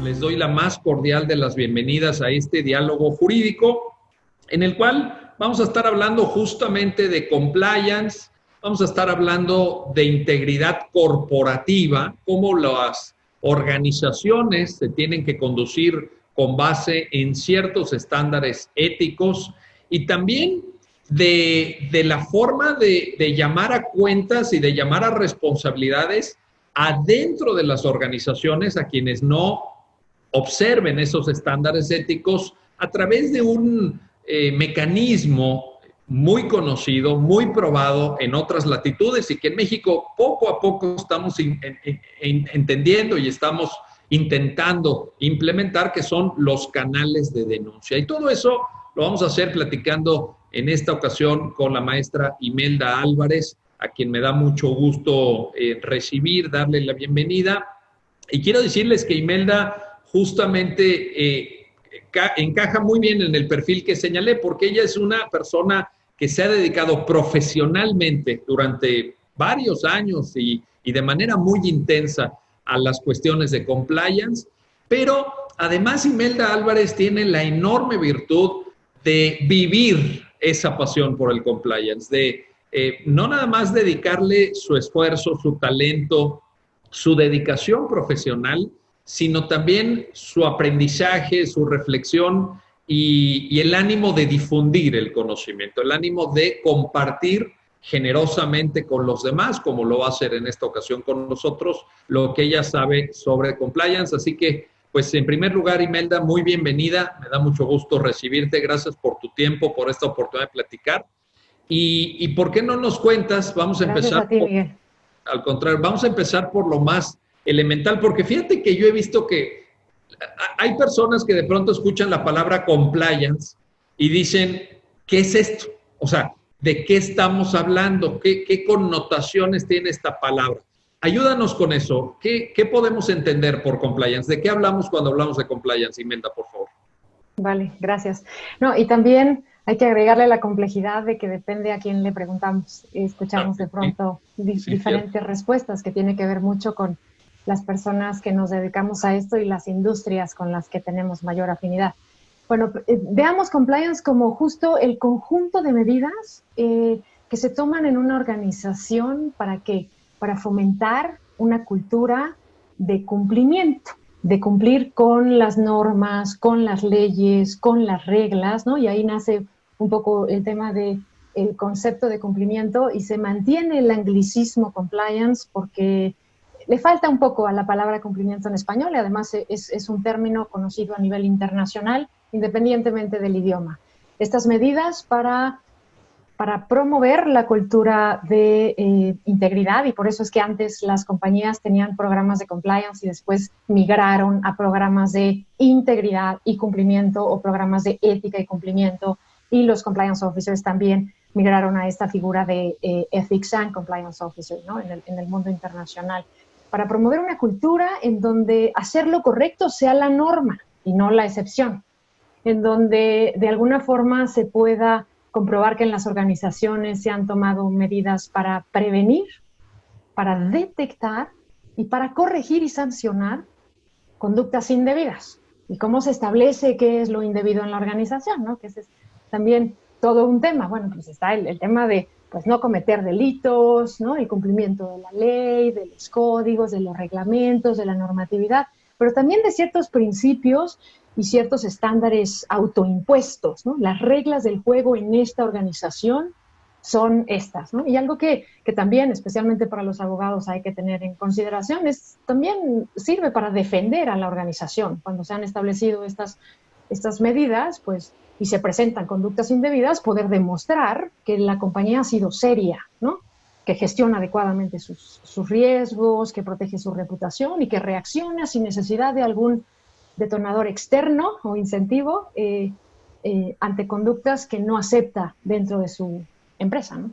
Les doy la más cordial de las bienvenidas a este diálogo jurídico en el cual vamos a estar hablando justamente de compliance, vamos a estar hablando de integridad corporativa, cómo las organizaciones se tienen que conducir con base en ciertos estándares éticos y también de la forma de llamar a cuentas y de llamar a responsabilidades adentro de las organizaciones a quienes no observen esos estándares éticos a través de un mecanismo muy conocido, muy probado en otras latitudes y que en México poco a poco estamos entendiendo y estamos intentando implementar, que son los canales de denuncia. Y todo eso lo vamos a hacer platicando en esta ocasión con la maestra Imelda Álvarez, a quien me da mucho gusto recibir, darle la bienvenida. Y quiero decirles que Imelda justamente encaja muy bien en el perfil que señalé, porque ella es una persona que se ha dedicado profesionalmente durante varios años y de manera muy intensa a las cuestiones de compliance, pero además Imelda Álvarez tiene la enorme virtud de vivir esa pasión por el compliance, de no nada más dedicarle su esfuerzo, su talento, su dedicación profesional, sino también su aprendizaje, su reflexión y el ánimo de difundir el conocimiento, el ánimo de compartir generosamente con los demás, como lo va a hacer en esta ocasión con nosotros, lo que ella sabe sobre compliance. Así que, pues, en primer lugar, Imelda, muy bienvenida. Me da mucho gusto recibirte. Gracias por tu tiempo, por esta oportunidad de platicar. ¿Y por qué no nos cuentas? Vamos a empezar. Gracias a ti, Miguel. Al contrario, vamos a empezar por lo más elemental, porque fíjate que yo he visto que hay personas que de pronto escuchan la palabra compliance y dicen, ¿qué es esto? O sea, ¿de qué estamos hablando? ¿Qué connotaciones tiene esta palabra? Ayúdanos con eso. ¿Qué podemos entender por compliance? ¿De qué hablamos cuando hablamos de compliance, Imelda, por favor? Vale, gracias. No, y también hay que agregarle la complejidad de que depende a quién le preguntamos. Escuchamos de pronto diferentes respuestas que tiene que ver mucho con las personas que nos dedicamos a esto y las industrias con las que tenemos mayor afinidad. Bueno, veamos compliance como justo el conjunto de medidas que se toman en una organización ¿para qué? Para fomentar una cultura de cumplimiento, de cumplir con las normas, con las leyes, con las reglas, ¿no? Y ahí nace un poco el tema del concepto de cumplimiento y se mantiene el anglicismo compliance porque le falta un poco a la palabra cumplimiento en español y además es un término conocido a nivel internacional, independientemente del idioma. Estas medidas para promover la cultura de integridad, y por eso es que antes las compañías tenían programas de compliance y después migraron a programas de integridad y cumplimiento o programas de ética y cumplimiento, y los compliance officers también migraron a esta figura de ethics and compliance officer, ¿no? en el mundo internacional, para promover una cultura en donde hacer lo correcto sea la norma y no la excepción, en donde de alguna forma se pueda comprobar que en las organizaciones se han tomado medidas para prevenir, para detectar y para corregir y sancionar conductas indebidas. ¿Y cómo se establece qué es lo indebido en la organización, ¿no? Que ese es también todo un tema. Bueno, pues está el tema de pues, no cometer delitos, ¿no? El cumplimiento de la ley, de los códigos, de los reglamentos, de la normatividad, pero también de ciertos principios y ciertos estándares autoimpuestos, ¿no? Las reglas del juego en esta organización son estas, ¿no? Y algo que también, especialmente para los abogados, hay que tener en consideración también sirve para defender a la organización. Cuando se han establecido estas medidas, pues, y se presentan conductas indebidas, poder demostrar que la compañía ha sido seria, ¿no? Que gestiona adecuadamente sus riesgos, que protege su reputación y que reacciona sin necesidad de algún detonador externo o incentivo ante conductas que no acepta dentro de su empresa, ¿no?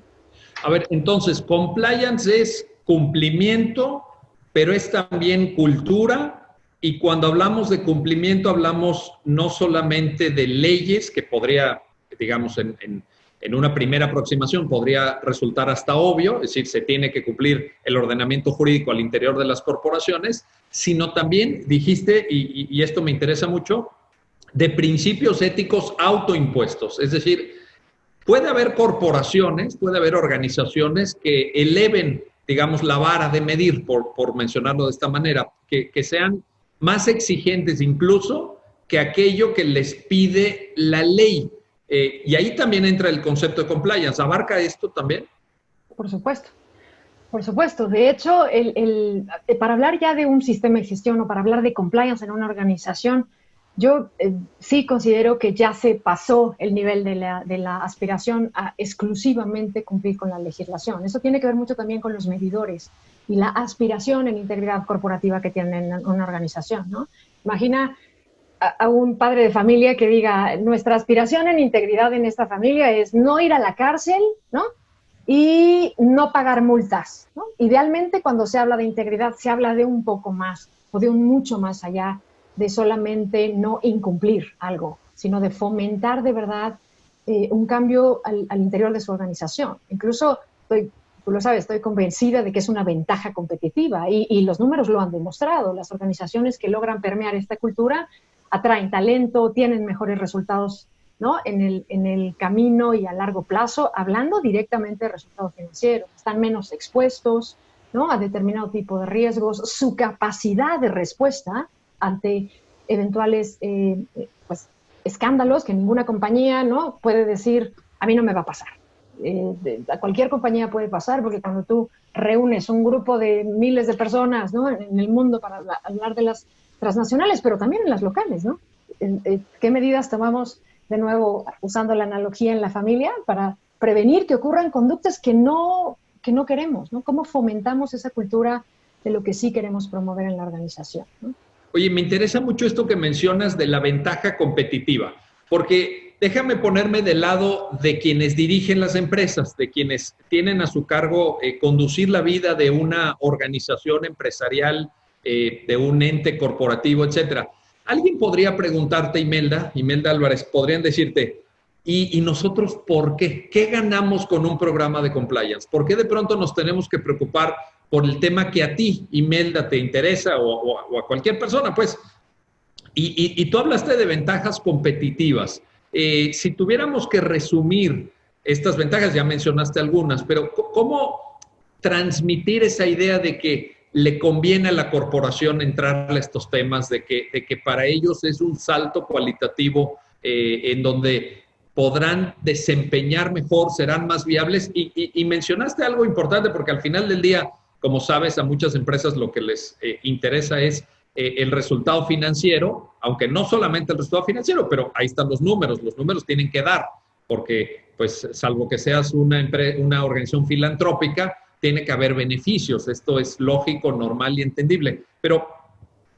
A ver, entonces, compliance es cumplimiento, pero es también cultura. Y cuando hablamos de cumplimiento, hablamos no solamente de leyes, que podría, digamos, en en una primera aproximación podría resultar hasta obvio, es decir, se tiene que cumplir el ordenamiento jurídico al interior de las corporaciones, sino también dijiste, y esto me interesa mucho, de principios éticos autoimpuestos. Es decir, puede haber corporaciones, puede haber organizaciones que eleven, digamos, la vara de medir, por mencionarlo de esta manera, que sean más exigentes incluso que aquello que les pide la ley. Y ahí también entra el concepto de compliance. ¿Abarca esto también? Por supuesto. Por supuesto. De hecho, para hablar ya de un sistema de gestión o para hablar de compliance en una organización, yo sí considero que ya se pasó el nivel de la aspiración a exclusivamente cumplir con la legislación. Eso tiene que ver mucho también con los medidores y la aspiración en integridad corporativa que tiene una organización, ¿no? Imagina a un padre de familia que diga, nuestra aspiración en integridad en esta familia es no ir a la cárcel, ¿no? Y no pagar multas, ¿no? Idealmente, cuando se habla de integridad, se habla de un poco más o de un mucho más allá de solamente no incumplir algo, sino de fomentar de verdad un cambio al interior de su organización. Incluso, tú lo sabes, estoy convencida de que es una ventaja competitiva y los números lo han demostrado. Las organizaciones que logran permear esta cultura atraen talento, tienen mejores resultados, ¿no? en el camino y a largo plazo, hablando directamente de resultados financieros. Están menos expuestos, ¿no? A determinado tipo de riesgos. Su capacidad de respuesta ante eventuales pues, escándalos que ninguna compañía, ¿no? puede decir, a mí no me va a pasar. A cualquier compañía puede pasar, porque cuando tú reúnes un grupo de miles de personas, ¿no? en el mundo para hablar de las transnacionales, pero también en las locales, ¿no? ¿Qué medidas tomamos, de nuevo, usando la analogía en la familia, para prevenir que ocurran conductas que no queremos, ¿no? ¿Cómo fomentamos esa cultura de lo que sí queremos promover en la organización, ¿no? Oye, me interesa mucho esto que mencionas de la ventaja competitiva, porque déjame ponerme del lado de quienes dirigen las empresas, de quienes tienen a su cargo conducir la vida de una organización empresarial, de un ente corporativo, etcétera. Alguien podría preguntarte, Imelda Álvarez, podrían decirte, ¿y nosotros por qué? ¿Qué ganamos con un programa de compliance? ¿Por qué de pronto nos tenemos que preocupar por el tema que a ti, Imelda, te interesa o a cualquier persona, pues? Y tú hablaste de ventajas competitivas. Si tuviéramos que resumir estas ventajas, ya mencionaste algunas, pero ¿cómo transmitir esa idea de que le conviene a la corporación entrarle a estos temas, de que para ellos es un salto cualitativo en donde podrán desempeñar mejor, serán más viables? Y mencionaste algo importante, porque al final del día, como sabes, a muchas empresas lo que les interesa es el resultado financiero, aunque no solamente el resultado financiero, pero ahí están los números tienen que dar, porque pues salvo que seas una organización filantrópica, tiene que haber beneficios. Esto es lógico, normal y entendible. Pero,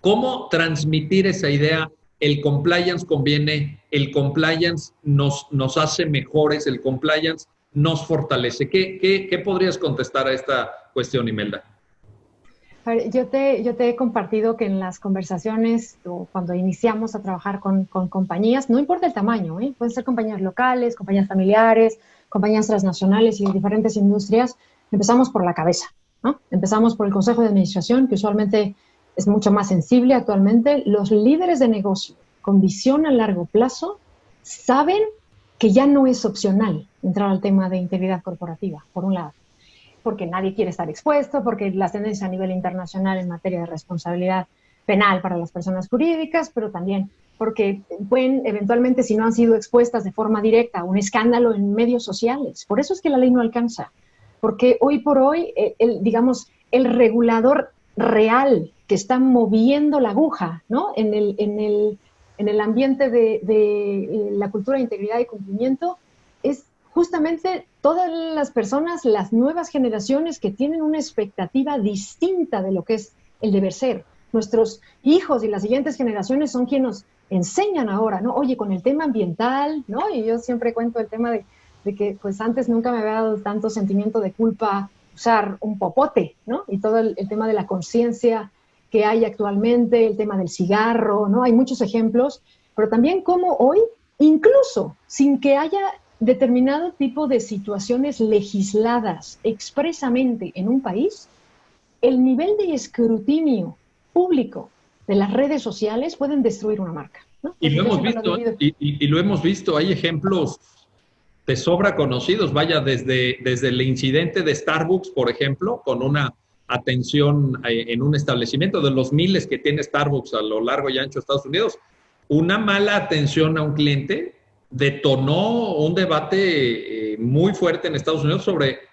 ¿cómo transmitir esa idea? El compliance conviene, el compliance nos hace mejores, el compliance nos fortalece. ¿Qué podrías contestar a esta cuestión, Imelda? A ver, yo te he compartido que en las conversaciones, o cuando iniciamos a trabajar con compañías, no importa el tamaño, pueden ser compañías locales, compañías familiares, compañías transnacionales y de diferentes industrias, empezamos por la cabeza, ¿no? Empezamos por el consejo de administración, que usualmente es mucho más sensible actualmente. Los líderes de negocio con visión a largo plazo saben que ya no es opcional entrar al tema de integridad corporativa, por un lado, porque nadie quiere estar expuesto, porque las tendencias a nivel internacional en materia de responsabilidad penal para las personas jurídicas, pero también porque pueden eventualmente, si no han sido expuestas de forma directa a un escándalo en medios sociales. Por eso es que la ley no alcanza, porque hoy por hoy, el regulador real que está moviendo la aguja, ¿no? en el ambiente de la cultura de integridad y cumplimiento es justamente todas las personas, las nuevas generaciones que tienen una expectativa distinta de lo que es el deber ser. Nuestros hijos y las siguientes generaciones son quienes nos enseñan ahora, ¿no? Oye, con el tema ambiental, ¿no? Y yo siempre cuento el tema de que pues antes nunca me había dado tanto sentimiento de culpa usar un popote, ¿no? Y todo el tema de la conciencia que hay actualmente, el tema del cigarro, ¿no? Hay muchos ejemplos, pero también como hoy, incluso sin que haya determinado tipo de situaciones legisladas expresamente en un país, el nivel de escrutinio público de las redes sociales pueden destruir una marca, ¿no? Y Porque lo yo hemos siempre lo he visto, vivido. y lo hemos visto, hay ejemplos de sobra conocidos, vaya, desde el incidente de Starbucks, por ejemplo, con una atención en un establecimiento de los miles que tiene Starbucks a lo largo y ancho de Estados Unidos, una mala atención a un cliente detonó un debate muy fuerte en Estados Unidos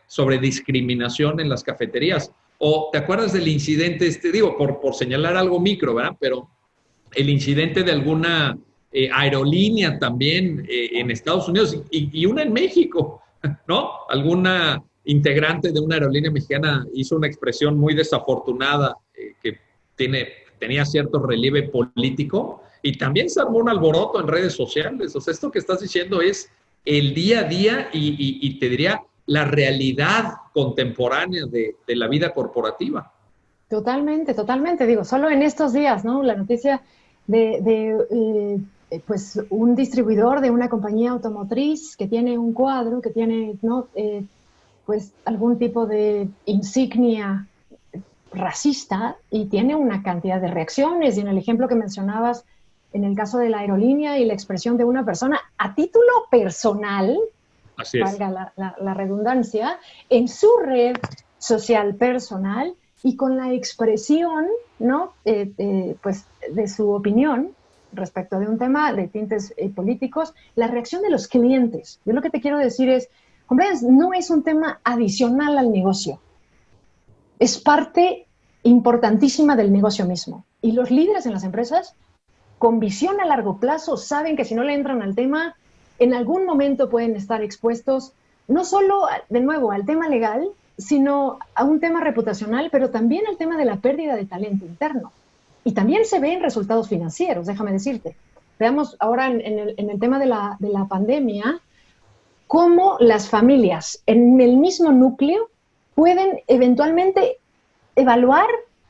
sobre discriminación en las cafeterías. O te acuerdas del incidente, digo, por señalar algo micro, ¿verdad? Pero el incidente de alguna aerolínea también en Estados Unidos y una en México, ¿no? Alguna integrante de una aerolínea mexicana hizo una expresión muy desafortunada que tenía cierto relieve político y también se armó un alboroto en redes sociales. O sea, esto que estás diciendo es el día a día y te diría la realidad contemporánea de la vida corporativa. Totalmente, totalmente. Digo, solo en estos días, ¿no? La noticia pues un distribuidor de una compañía automotriz que tiene un cuadro, que tiene, ¿no? Pues algún tipo de insignia racista y tiene una cantidad de reacciones. Y en el ejemplo que mencionabas, en el caso de la aerolínea y la expresión de una persona a título personal, así es, valga la redundancia, en su red social personal y con la expresión, ¿no? Pues de su opinión respecto de un tema de tintes políticos, la reacción de los clientes. Yo lo que te quiero decir es, hombre, no es un tema adicional al negocio, es parte importantísima del negocio mismo. Y los líderes en las empresas, con visión a largo plazo, saben que si no le entran al tema, en algún momento pueden estar expuestos no solo, de nuevo, al tema legal, sino a un tema reputacional, pero también al tema de la pérdida de talento interno. Y también se ve en resultados financieros, déjame decirte. Veamos ahora en el tema de la pandemia, cómo las familias en el mismo núcleo pueden eventualmente evaluar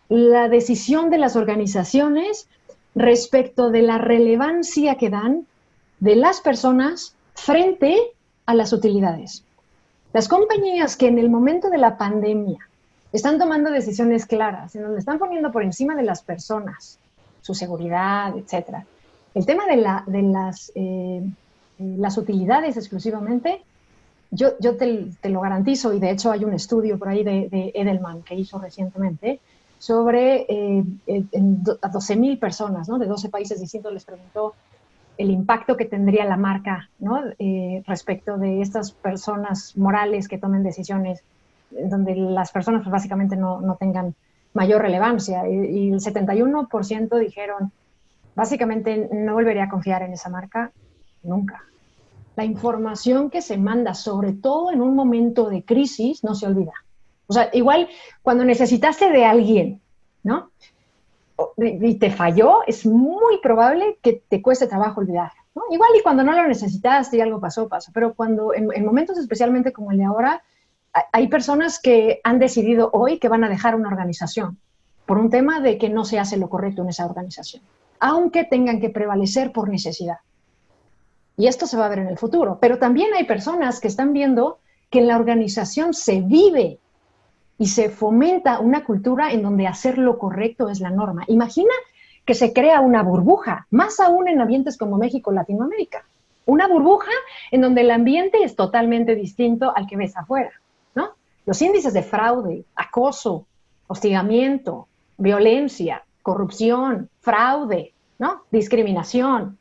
la decisión de las organizaciones respecto de la relevancia que dan de las personas frente a las utilidades. Las compañías que en el momento de la pandemia están tomando decisiones claras, en donde están poniendo por encima de las personas su seguridad, etc. El tema de las utilidades exclusivamente, yo te lo garantizo, y de hecho hay un estudio por ahí de Edelman que hizo recientemente sobre a 12,000 personas, ¿no? De 12 países distintos, les preguntó el impacto que tendría la marca, ¿no? Respecto de estas personas morales que tomen decisiones donde las personas pues, básicamente no tengan mayor relevancia. Y el 71% dijeron, básicamente no volvería a confiar en esa marca nunca. La información que se manda, sobre todo en un momento de crisis, no se olvida. O sea, igual cuando necesitaste de alguien, ¿no? Y te falló, es muy probable que te cueste trabajo olvidar, ¿no? Igual y cuando no lo necesitaste y algo pasó, pero cuando en momentos especialmente como el de ahora, hay personas que han decidido hoy que van a dejar una organización por un tema de que no se hace lo correcto en esa organización, aunque tengan que prevalecer por necesidad. Y esto se va a ver en el futuro. Pero también hay personas que están viendo que en la organización se vive y se fomenta una cultura en donde hacer lo correcto es la norma. Imagina que se crea una burbuja, más aún en ambientes como México, Latinoamérica. Una burbuja en donde el ambiente es totalmente distinto al que ves afuera, ¿no? Los índices de fraude, acoso, hostigamiento, violencia, corrupción, fraude, ¿no? Discriminación.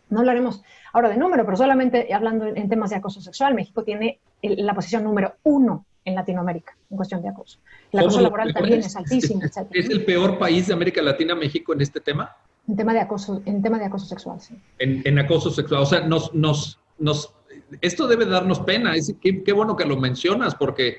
No hablaremos ahora de número, pero solamente hablando en temas de acoso sexual, México tiene la posición número 1 en Latinoamérica en cuestión de acoso. El acoso laboral también es altísimo, etc. ¿Es el peor país de América Latina, México, en este tema? En tema de acoso sexual, sí. En acoso sexual. O sea, esto debe darnos pena. Qué bueno que lo mencionas, porque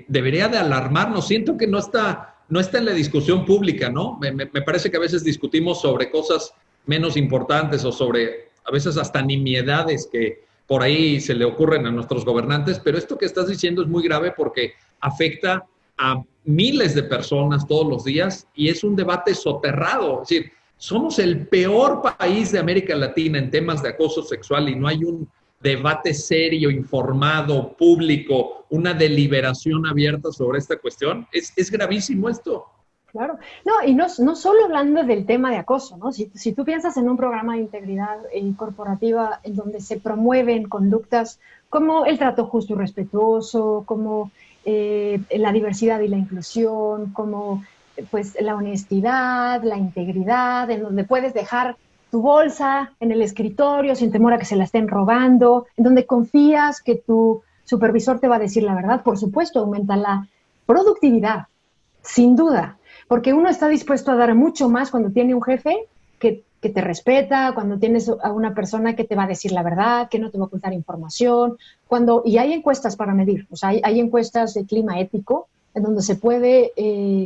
debería de alarmarnos. Siento que no está en la discusión pública, ¿no? Me parece que a veces discutimos sobre cosas menos importantes o sobre, a veces hasta nimiedades que por ahí se le ocurren a nuestros gobernantes, pero esto que estás diciendo es muy grave porque afecta a miles de personas todos los días y es un debate soterrado. Es decir, somos el peor país de América Latina en temas de acoso sexual y no hay debate serio, informado, público, una deliberación abierta sobre esta cuestión. Es gravísimo esto. Claro. No, y no solo hablando del tema de acoso, ¿no? Si tú piensas en un programa de integridad corporativa en donde se promueven conductas como el trato justo y respetuoso, como la diversidad y la inclusión, como pues la honestidad, la integridad, en donde puedes dejar tu bolsa en el escritorio sin temor a que se la estén robando, en donde confías que tu supervisor te va a decir la verdad, por supuesto, aumenta la productividad, sin duda. Porque uno está dispuesto a dar mucho más cuando tiene un jefe que te respeta, cuando tienes a una persona que te va a decir la verdad, que no te va a ocultar información. Y hay encuestas para medir, o sea, hay encuestas de clima ético en donde se puede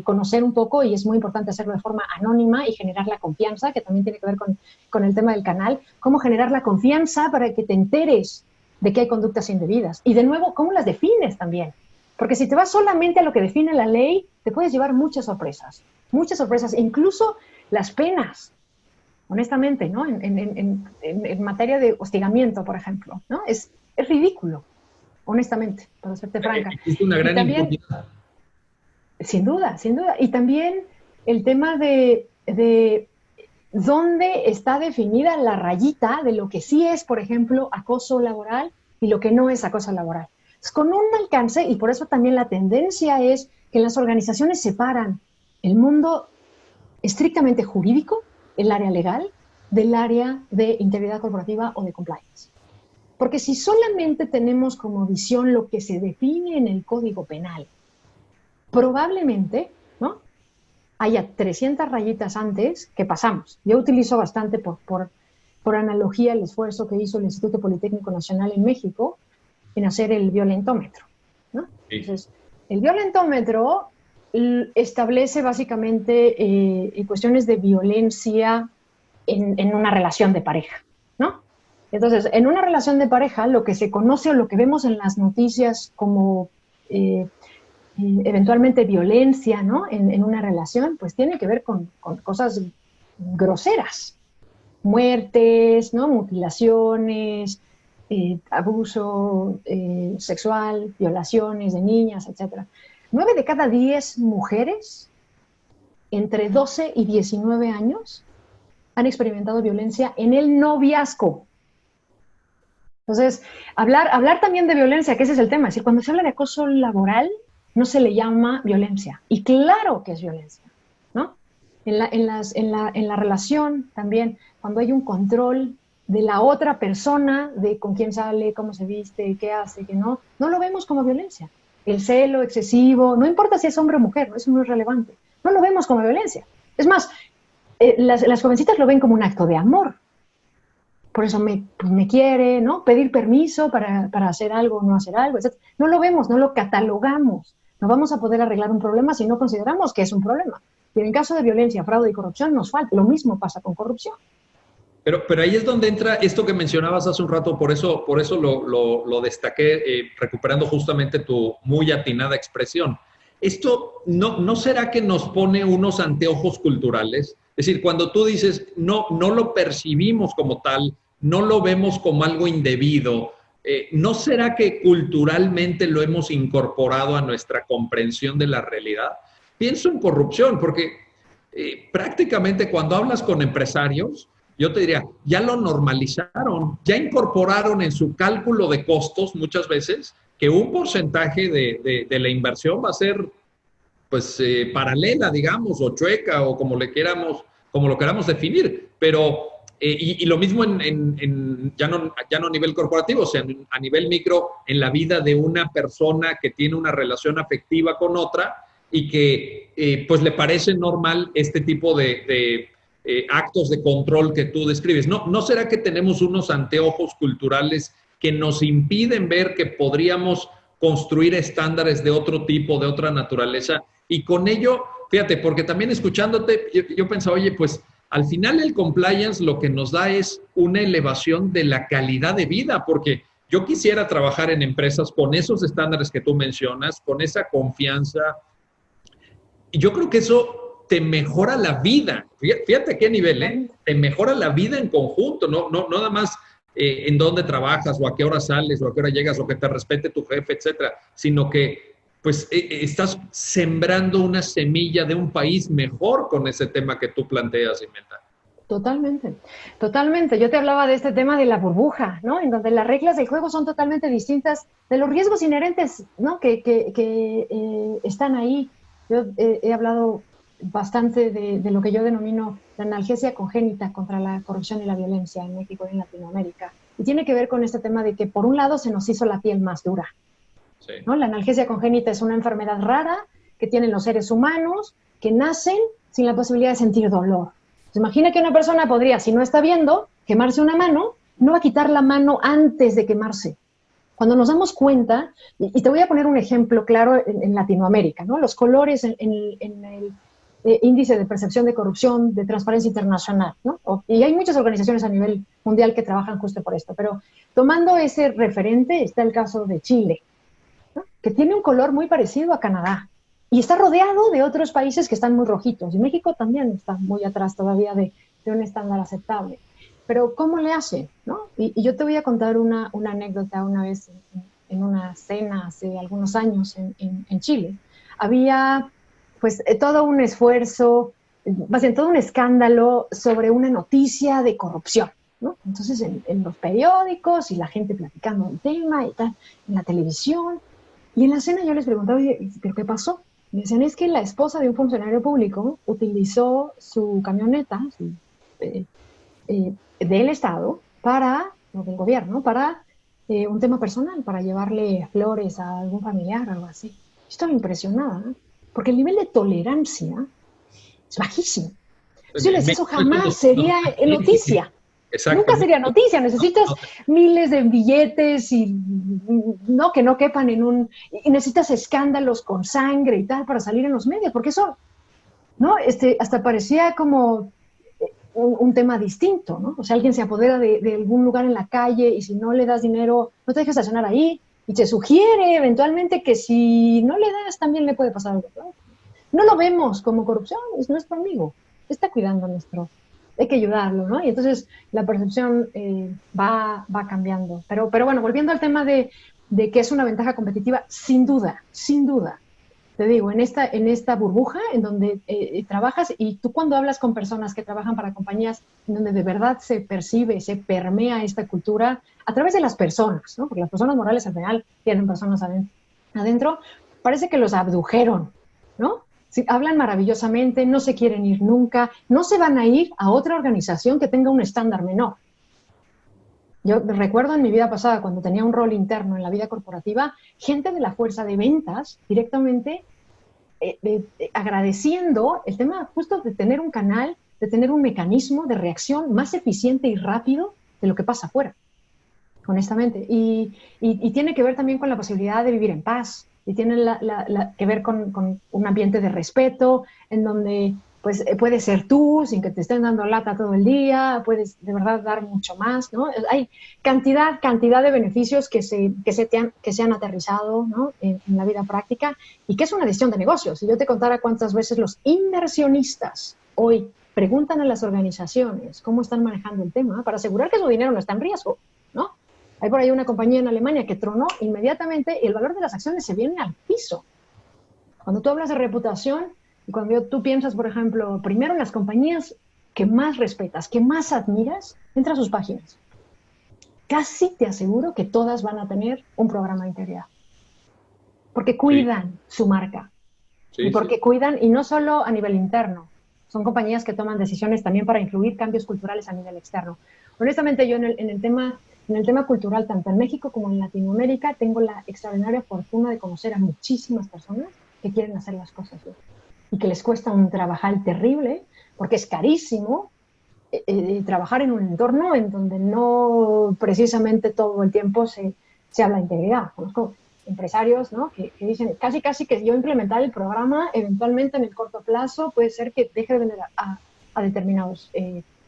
conocer un poco, y es muy importante hacerlo de forma anónima y generar la confianza, que también tiene que ver con el tema del canal, cómo generar la confianza para que te enteres de que hay conductas indebidas. Y de nuevo, cómo las defines también. Porque si te vas solamente a lo que define la ley, te puedes llevar muchas sorpresas, incluso las penas, honestamente, ¿no? En materia de hostigamiento, por ejemplo, ¿no? Es ridículo, honestamente, para serte franca. Existe una gran impunidad. Sin duda, sin duda. Y también el tema de dónde está definida la rayita de lo que sí es, por ejemplo, acoso laboral y lo que no es acoso laboral. Con un alcance, y por eso también la tendencia es que las organizaciones separan el mundo estrictamente jurídico, el área legal, del área de integridad corporativa o de compliance. Porque si solamente tenemos como visión lo que se define en el Código Penal, probablemente, ¿no?, haya 300 rayitas antes que pasamos. Yo utilizo bastante por analogía el esfuerzo que hizo el Instituto Politécnico Nacional en México en hacer el violentómetro, ¿no? Sí. Entonces, el violentómetro establece básicamente cuestiones de violencia en una relación de pareja, ¿no? Entonces, en una relación de pareja, lo que se conoce o lo que vemos en las noticias como eventualmente violencia, ¿no?, en una relación, pues tiene que ver con cosas groseras, muertes, ¿no?, mutilaciones, abuso sexual, violaciones de niñas, etc. 9 de cada 10 mujeres entre 12 y 19 años han experimentado violencia en el noviazgo. Entonces, hablar también de violencia, que ese es el tema, es decir, cuando se habla de acoso laboral, no se le llama violencia. Y claro que es violencia, ¿no? En la relación también, cuando hay un control de la otra persona, de con quién sale, cómo se viste, qué hace, qué no lo vemos como violencia. El celo excesivo, no importa si es hombre o mujer, eso no es relevante. No lo vemos como violencia. Es más, las jovencitas lo ven como un acto de amor. Por eso me quiere, ¿no? Pedir permiso para hacer algo o no hacer algo, etc. No lo vemos, no lo catalogamos. No vamos a poder arreglar un problema si no consideramos que es un problema. Y en caso de violencia, fraude y corrupción nos falta. Lo mismo pasa con corrupción. Pero ahí es donde entra esto que mencionabas hace un rato, por eso lo destaqué, recuperando justamente tu muy atinada expresión. ¿Esto no será que nos pone unos anteojos culturales? Es decir, cuando tú dices, no lo percibimos como tal, no lo vemos como algo indebido, ¿no será que culturalmente lo hemos incorporado a nuestra comprensión de la realidad? Pienso en corrupción, porque prácticamente cuando hablas con empresarios, yo te diría, ya lo normalizaron, ya incorporaron en su cálculo de costos muchas veces que un porcentaje de la inversión va a ser pues paralela, digamos, o chueca, o como lo queramos definir, pero y lo mismo ya no a nivel corporativo, o sea, a nivel micro, en la vida de una persona que tiene una relación afectiva con otra y que pues le parece normal este tipo de actos de control que tú describes. ¿No será que tenemos unos anteojos culturales que nos impiden ver que podríamos construir estándares de otro tipo, de otra naturaleza? Y con ello, fíjate, porque también escuchándote, yo pensaba, oye, pues al final el compliance lo que nos da es una elevación de la calidad de vida, porque yo quisiera trabajar en empresas con esos estándares que tú mencionas, con esa confianza. Y yo creo que eso te mejora la vida. Fíjate a qué nivel, ¿eh? Te mejora la vida en conjunto, no nada más en dónde trabajas o a qué hora sales o a qué hora llegas o que te respete tu jefe, etcétera, sino que pues estás sembrando una semilla de un país mejor con ese tema que tú planteas, Imelda. Totalmente, totalmente. Yo te hablaba de este tema de la burbuja, ¿no? En donde las reglas del juego son totalmente distintas de los riesgos inherentes, ¿no? Que están ahí. Yo he hablado bastante de lo que yo denomino la analgesia congénita contra la corrupción y la violencia en México y en Latinoamérica. Y tiene que ver con este tema de que, por un lado, se nos hizo la piel más dura, Sí. ¿no? La analgesia congénita es una enfermedad rara que tienen los seres humanos que nacen sin la posibilidad de sentir dolor. Pues imagina que una persona podría, si no está viendo, quemarse una mano, no va a quitar la mano antes de quemarse. Cuando nos damos cuenta, y te voy a poner un ejemplo claro en Latinoamérica, ¿no? Los colores en el índice de percepción de corrupción de Transparencia Internacional, ¿no? Y hay muchas organizaciones a nivel mundial que trabajan justo por esto, pero tomando ese referente está el caso de Chile, ¿no? Que tiene un color muy parecido a Canadá y está rodeado de otros países que están muy rojitos, y México también está muy atrás todavía de un estándar aceptable. Pero ¿cómo le hace? ¿No? Y yo te voy a contar una anécdota una vez en una cena hace algunos años en Chile. Había pues todo un esfuerzo, más bien todo un escándalo sobre una noticia de corrupción, ¿no? Entonces en los periódicos y la gente platicando del tema y tal, en la televisión. Y en la cena yo les preguntaba, oye, ¿pero qué pasó? Me decían, es que la esposa de un funcionario público utilizó su camioneta del Estado o del gobierno, para un tema personal, para llevarle flores a algún familiar o algo así. Yo estaba impresionada, ¿no? Porque el nivel de tolerancia es bajísimo. Entonces, eso jamás sería noticia. Nunca sería noticia. Necesitas miles de billetes y no que no quepan y necesitas escándalos con sangre y tal para salir en los medios, porque eso, ¿no? Hasta parecía como un tema distinto, ¿no? O sea, alguien se apodera de algún lugar en la calle y si no le das dinero, no te dejas estacionar ahí y te sugiere eventualmente que si no le das también le puede pasar algo, ¿no? No lo vemos como corrupción, es nuestro amigo, está cuidando hay que ayudarlo, ¿no? Y entonces la percepción va cambiando. Pero bueno, volviendo al tema de que es una ventaja competitiva, sin duda, te digo, en esta burbuja en donde trabajas, y tú cuando hablas con personas que trabajan para compañías en donde de verdad se percibe, se permea esta cultura a través de las personas, ¿no? Porque las personas morales al final tienen personas adentro, parece que los abdujeron, ¿no? Sí, hablan maravillosamente, no se quieren ir nunca, no se van a ir a otra organización que tenga un estándar menor. Yo recuerdo en mi vida pasada, cuando tenía un rol interno en la vida corporativa, gente de la fuerza de ventas directamente agradeciendo el tema justo de tener un canal, de tener un mecanismo de reacción más eficiente y rápido de lo que pasa afuera, honestamente. Y tiene que ver también con la posibilidad de vivir en paz, y tiene que ver con un ambiente de respeto, en donde pues puedes ser tú sin que te estén dando lata todo el día, puedes de verdad dar mucho más, ¿no? Hay cantidad de beneficios que se han aterrizado, ¿no? en la vida práctica, y que es una decisión de negocios. Si yo te contara cuántas veces los inversionistas hoy preguntan a las organizaciones cómo están manejando el tema para asegurar que su dinero no está en riesgo, ¿no? Hay por ahí una compañía en Alemania que tronó inmediatamente y el valor de las acciones se viene al piso. Cuando tú hablas de reputación y cuando tú piensas, por ejemplo, primero en las compañías que más respetas, que más admiras, entra a sus páginas. Casi te aseguro que todas van a tener un programa de integridad. Porque cuidan su marca. Y porque cuidan, y no solo a nivel interno, son compañías que toman decisiones también para incluir cambios culturales a nivel externo. Honestamente, yo en el tema cultural, tanto en México como en Latinoamérica, tengo la extraordinaria fortuna de conocer a muchísimas personas que quieren hacer las cosas bien y que les cuesta un trabajar terrible, porque es carísimo trabajar en un entorno en donde no precisamente todo el tiempo se habla de integridad. Conozco empresarios, ¿no? que dicen casi que yo implementar el programa eventualmente en el corto plazo puede ser que deje de vender a determinados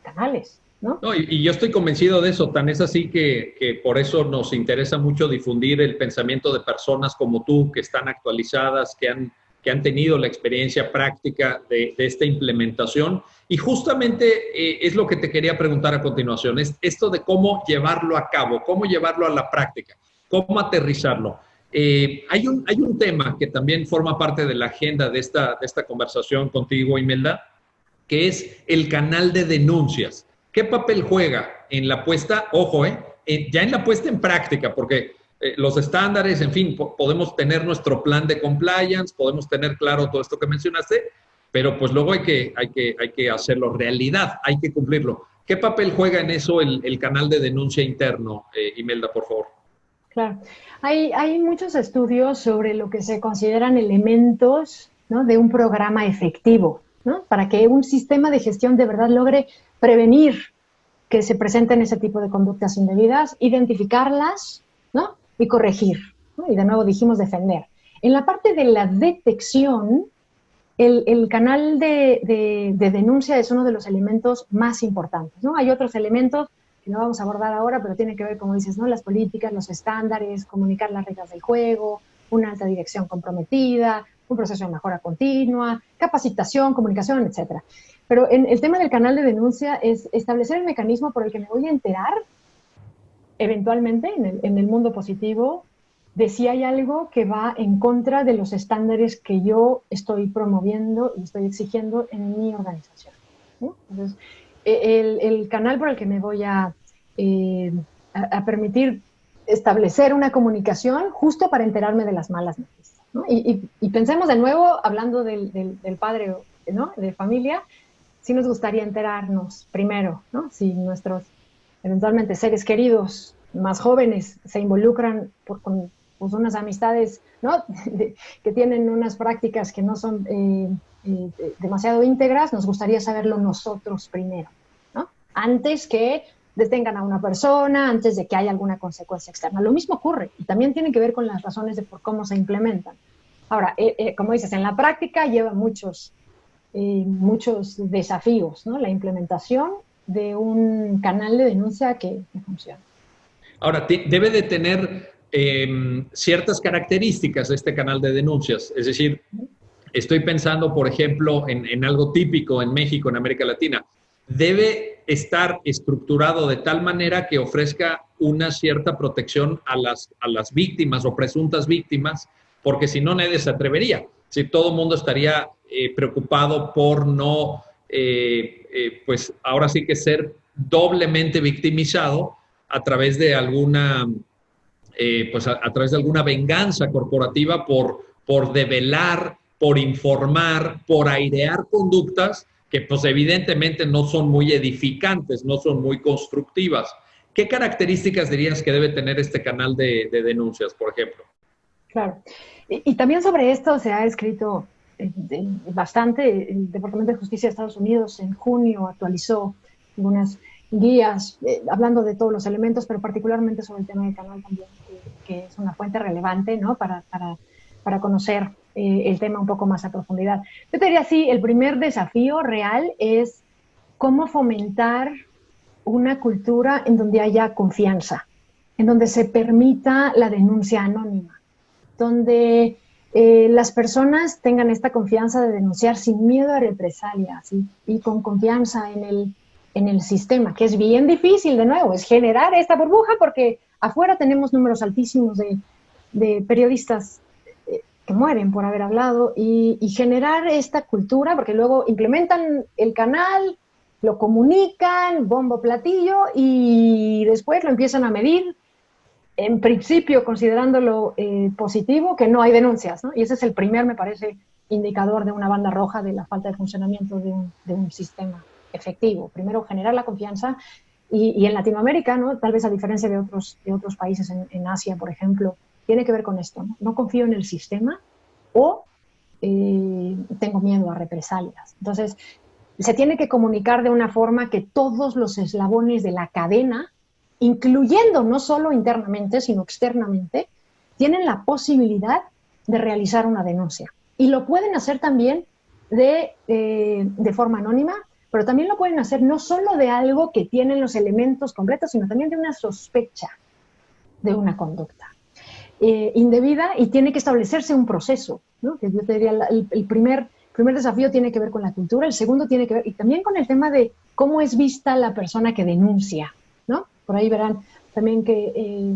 canales, ¿no? No, y yo estoy convencido de eso, tan es así que por eso nos interesa mucho difundir el pensamiento de personas como tú, que están actualizadas, que que han tenido la experiencia práctica de esta implementación. Y justamente es lo que te quería preguntar a continuación, es esto de cómo llevarlo a cabo, cómo llevarlo a la práctica, cómo aterrizarlo. Hay un tema que también forma parte de la agenda de esta conversación contigo, Imelda, que es el canal de denuncias. ¿Qué papel juega en la puesta, ojo, ya en la puesta en práctica? Porque los estándares, en fin, podemos tener nuestro plan de compliance, podemos tener claro todo esto que mencionaste, pero pues luego hay que hacerlo realidad, hay que cumplirlo. ¿Qué papel juega en eso el canal de denuncia interno, Imelda, por favor? Claro. Hay muchos estudios sobre lo que se consideran elementos, ¿no?, de un programa efectivo, ¿no?, para que un sistema de gestión de verdad logre prevenir que se presenten ese tipo de conductas indebidas, identificarlas, ¿no?, y corregir, ¿no? Y de nuevo dijimos defender. En la parte de la detección, el canal de denuncia es uno de los elementos más importantes, ¿no? Hay otros elementos que no vamos a abordar ahora, pero tiene que ver, como dices, ¿no?, las políticas, los estándares, comunicar las reglas del juego, una alta dirección comprometida, un proceso de mejora continua, capacitación, comunicación, etcétera. Pero el tema del canal de denuncia es establecer el mecanismo por el que me voy a enterar, eventualmente, en el mundo positivo, de si hay algo que va en contra de los estándares que yo estoy promoviendo y estoy exigiendo en mi organización, ¿no? Entonces, el canal por el que me voy a permitir establecer una comunicación justo para enterarme de las malas noticias, ¿no? Y pensemos de nuevo, hablando del padre, ¿no?, de familia, sí nos gustaría enterarnos primero, ¿no?, si nuestros eventualmente seres queridos más jóvenes se involucran con pues, unas amistades, ¿no?, que tienen unas prácticas que no son demasiado íntegras, nos gustaría saberlo nosotros primero, ¿no?, antes que detengan a una persona, antes de que haya alguna consecuencia externa. Lo mismo ocurre, y también tiene que ver con las razones de por cómo se implementan. Ahora, como dices, en la práctica lleva muchos desafíos, ¿no?, la implementación de un canal de denuncia que funcione. Ahora, debe de tener ciertas características este canal de denuncias. Es decir, estoy pensando, por ejemplo, en algo típico en México, en América Latina. Debe estar estructurado de tal manera que ofrezca una cierta protección a las víctimas o presuntas víctimas, porque si no, nadie se atrevería. Si todo el mundo estaría preocupado por no, pues ahora sí que ser doblemente victimizado a través de alguna, pues a través de alguna venganza corporativa por develar, por informar, por airear conductas que pues evidentemente no son muy edificantes, no son muy constructivas. ¿Qué características dirías que debe tener este canal de denuncias, por ejemplo? Claro. Y también sobre esto se ha escrito bastante. El Departamento de Justicia de Estados Unidos en junio actualizó algunas guías hablando de todos los elementos, pero particularmente sobre el tema del canal también, que es una fuente relevante, ¿no?, para conocer el tema un poco más a profundidad. Yo te diría así, el primer desafío real es cómo fomentar una cultura en donde haya confianza, en donde se permita la denuncia anónima, donde las personas tengan esta confianza de denunciar sin miedo a represalias y con confianza en el sistema, que es bien difícil, de nuevo, es generar esta burbuja porque afuera tenemos números altísimos de periodistas que mueren por haber hablado y generar esta cultura, porque luego implementan el canal, lo comunican, bombo platillo, y después lo empiezan a medir, en principio considerándolo positivo, que no hay denuncias, ¿no? Y ese es el primer, me parece, indicador de una banda roja de la falta de funcionamiento de un sistema efectivo. Primero, generar la confianza, y en Latinoamérica, ¿no?, tal vez a diferencia de otros países en Asia, por ejemplo, tiene que ver con esto, ¿no? No confío en el sistema o tengo miedo a represalias. Entonces, se tiene que comunicar de una forma que todos los eslabones de la cadena, incluyendo no solo internamente, sino externamente, tienen la posibilidad de realizar una denuncia. Y lo pueden hacer también de forma anónima, pero también lo pueden hacer no solo de algo que tienen los elementos completos, sino también de una sospecha de una conducta indebida, y tiene que establecerse un proceso, ¿no? Que yo te diría, el primer desafío tiene que ver con la cultura, el segundo tiene que ver, y también con el tema de cómo es vista la persona que denuncia, ¿no? Por ahí verán también que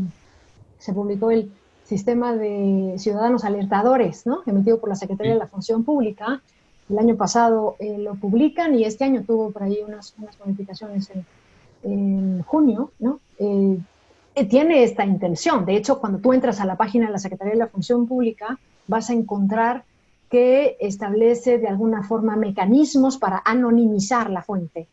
se publicó el sistema de ciudadanos alertadores, ¿no? Emitido por la Secretaría de la Función Pública. El año pasado lo publican y este año tuvo por ahí unas modificaciones en junio, ¿no? Tiene esta intención. De hecho, cuando tú entras a la página de la Secretaría de la Función Pública, vas a encontrar que establece de alguna forma mecanismos para anonimizar la fuente,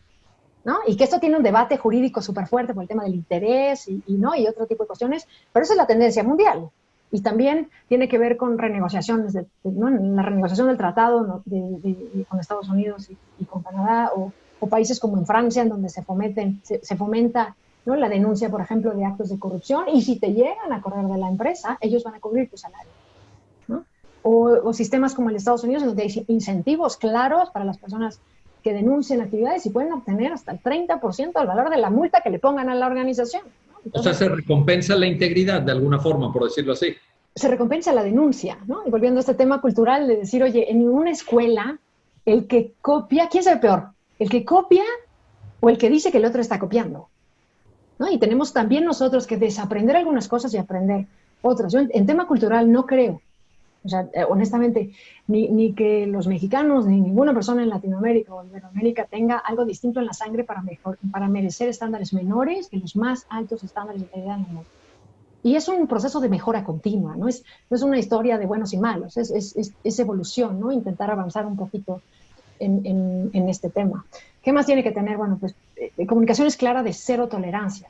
¿no? Y que esto tiene un debate jurídico súper fuerte por el tema del interés ¿no? Y otro tipo de cuestiones, pero esa es la tendencia mundial. Y también tiene que ver con renegociaciones, ¿no? La renegociación del tratado, ¿no? con Estados Unidos y con Canadá, o países como en Francia, en donde se fomenta, ¿no? La denuncia, por ejemplo, de actos de corrupción, y si te llegan a correr de la empresa, ellos van a cubrir tu salario, ¿no? O sistemas como el de Estados Unidos, en donde hay incentivos claros para las personas que denuncien actividades y pueden obtener hasta el 30% del valor de la multa que le pongan a la organización, ¿no? Entonces, o sea, se recompensa la integridad de alguna forma, por decirlo así. Se recompensa la denuncia, ¿no? Y volviendo a este tema cultural de decir, oye, en una escuela, el que copia, ¿quién es el peor? ¿El que copia o el que dice que el otro está copiando? ¿No? Y tenemos también nosotros que desaprender algunas cosas y aprender otras. Yo en tema cultural no creo, o sea, honestamente, ni que los mexicanos, ni ninguna persona en Latinoamérica o en Iberoamérica tenga algo distinto en la sangre para merecer estándares menores que los más altos estándares de calidad en el mundo. Y es un proceso de mejora continua, no es una historia de buenos y malos, es evolución, ¿no? Intentar avanzar un poquito en este tema. ¿Qué más tiene que tener? Bueno, pues comunicaciones claras de cero tolerancia.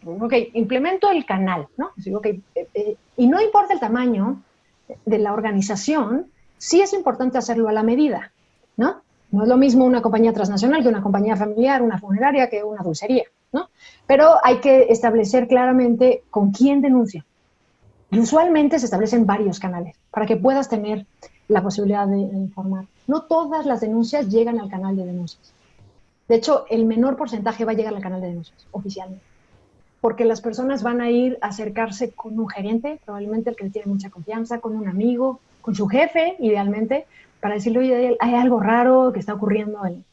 Ok, implemento el canal, ¿no? Okay, y no importa el tamaño de la organización, sí es importante hacerlo a la medida, ¿no? No es lo mismo una compañía transnacional que una compañía familiar, una funeraria que una dulcería, ¿no? Pero hay que establecer claramente con quién denuncia. Y usualmente se establecen varios canales para que puedas tener la posibilidad de informar. No todas las denuncias llegan al canal de denuncias. De hecho, el menor porcentaje va a llegar al canal de denuncias, oficialmente. Porque las personas van a ir a acercarse con un gerente, probablemente el que le tiene mucha confianza, con un amigo, con su jefe, idealmente, para decirle, oye, hay algo raro que está ocurriendo en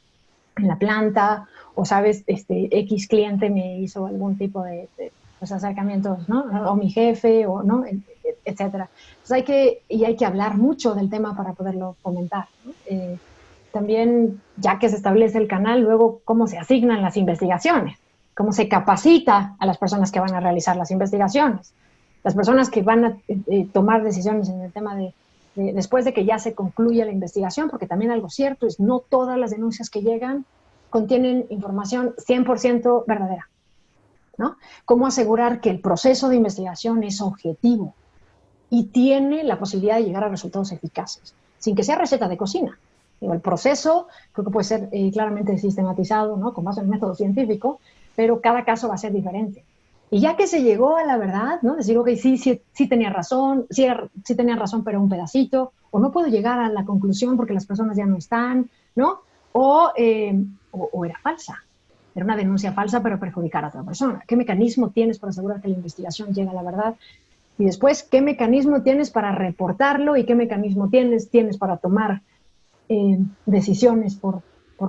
la planta, o sabes, X cliente me hizo algún tipo de pues, acercamientos, ¿no? O mi jefe, o no, etcétera. Entonces hay que hablar mucho del tema para poderlo comentar, ¿no? También, ya que se establece el canal, luego cómo se asignan las investigaciones, cómo se capacita a las personas que van a realizar las investigaciones, las personas que van a tomar decisiones en el tema de después de que ya se concluya la investigación, porque también algo cierto es no todas las denuncias que llegan contienen información 100% verdadera, ¿no? Cómo asegurar que el proceso de investigación es objetivo y tiene la posibilidad de llegar a resultados eficaces, sin que sea receta de cocina. El proceso creo que puede ser claramente sistematizado, ¿no? Con base en el método científico, pero cada caso va a ser diferente. Y ya que se llegó a la verdad, ¿no? Decir, ok, sí tenía razón, sí tenía razón, pero un pedacito, o no puedo llegar a la conclusión porque las personas ya no están, ¿no? O era falsa. Era una denuncia falsa, pero perjudicar a otra persona. ¿Qué mecanismo tienes para asegurar que la investigación llegue a la verdad? Y después, ¿qué mecanismo tienes para reportarlo? ¿Y qué mecanismo tienes para tomar decisiones por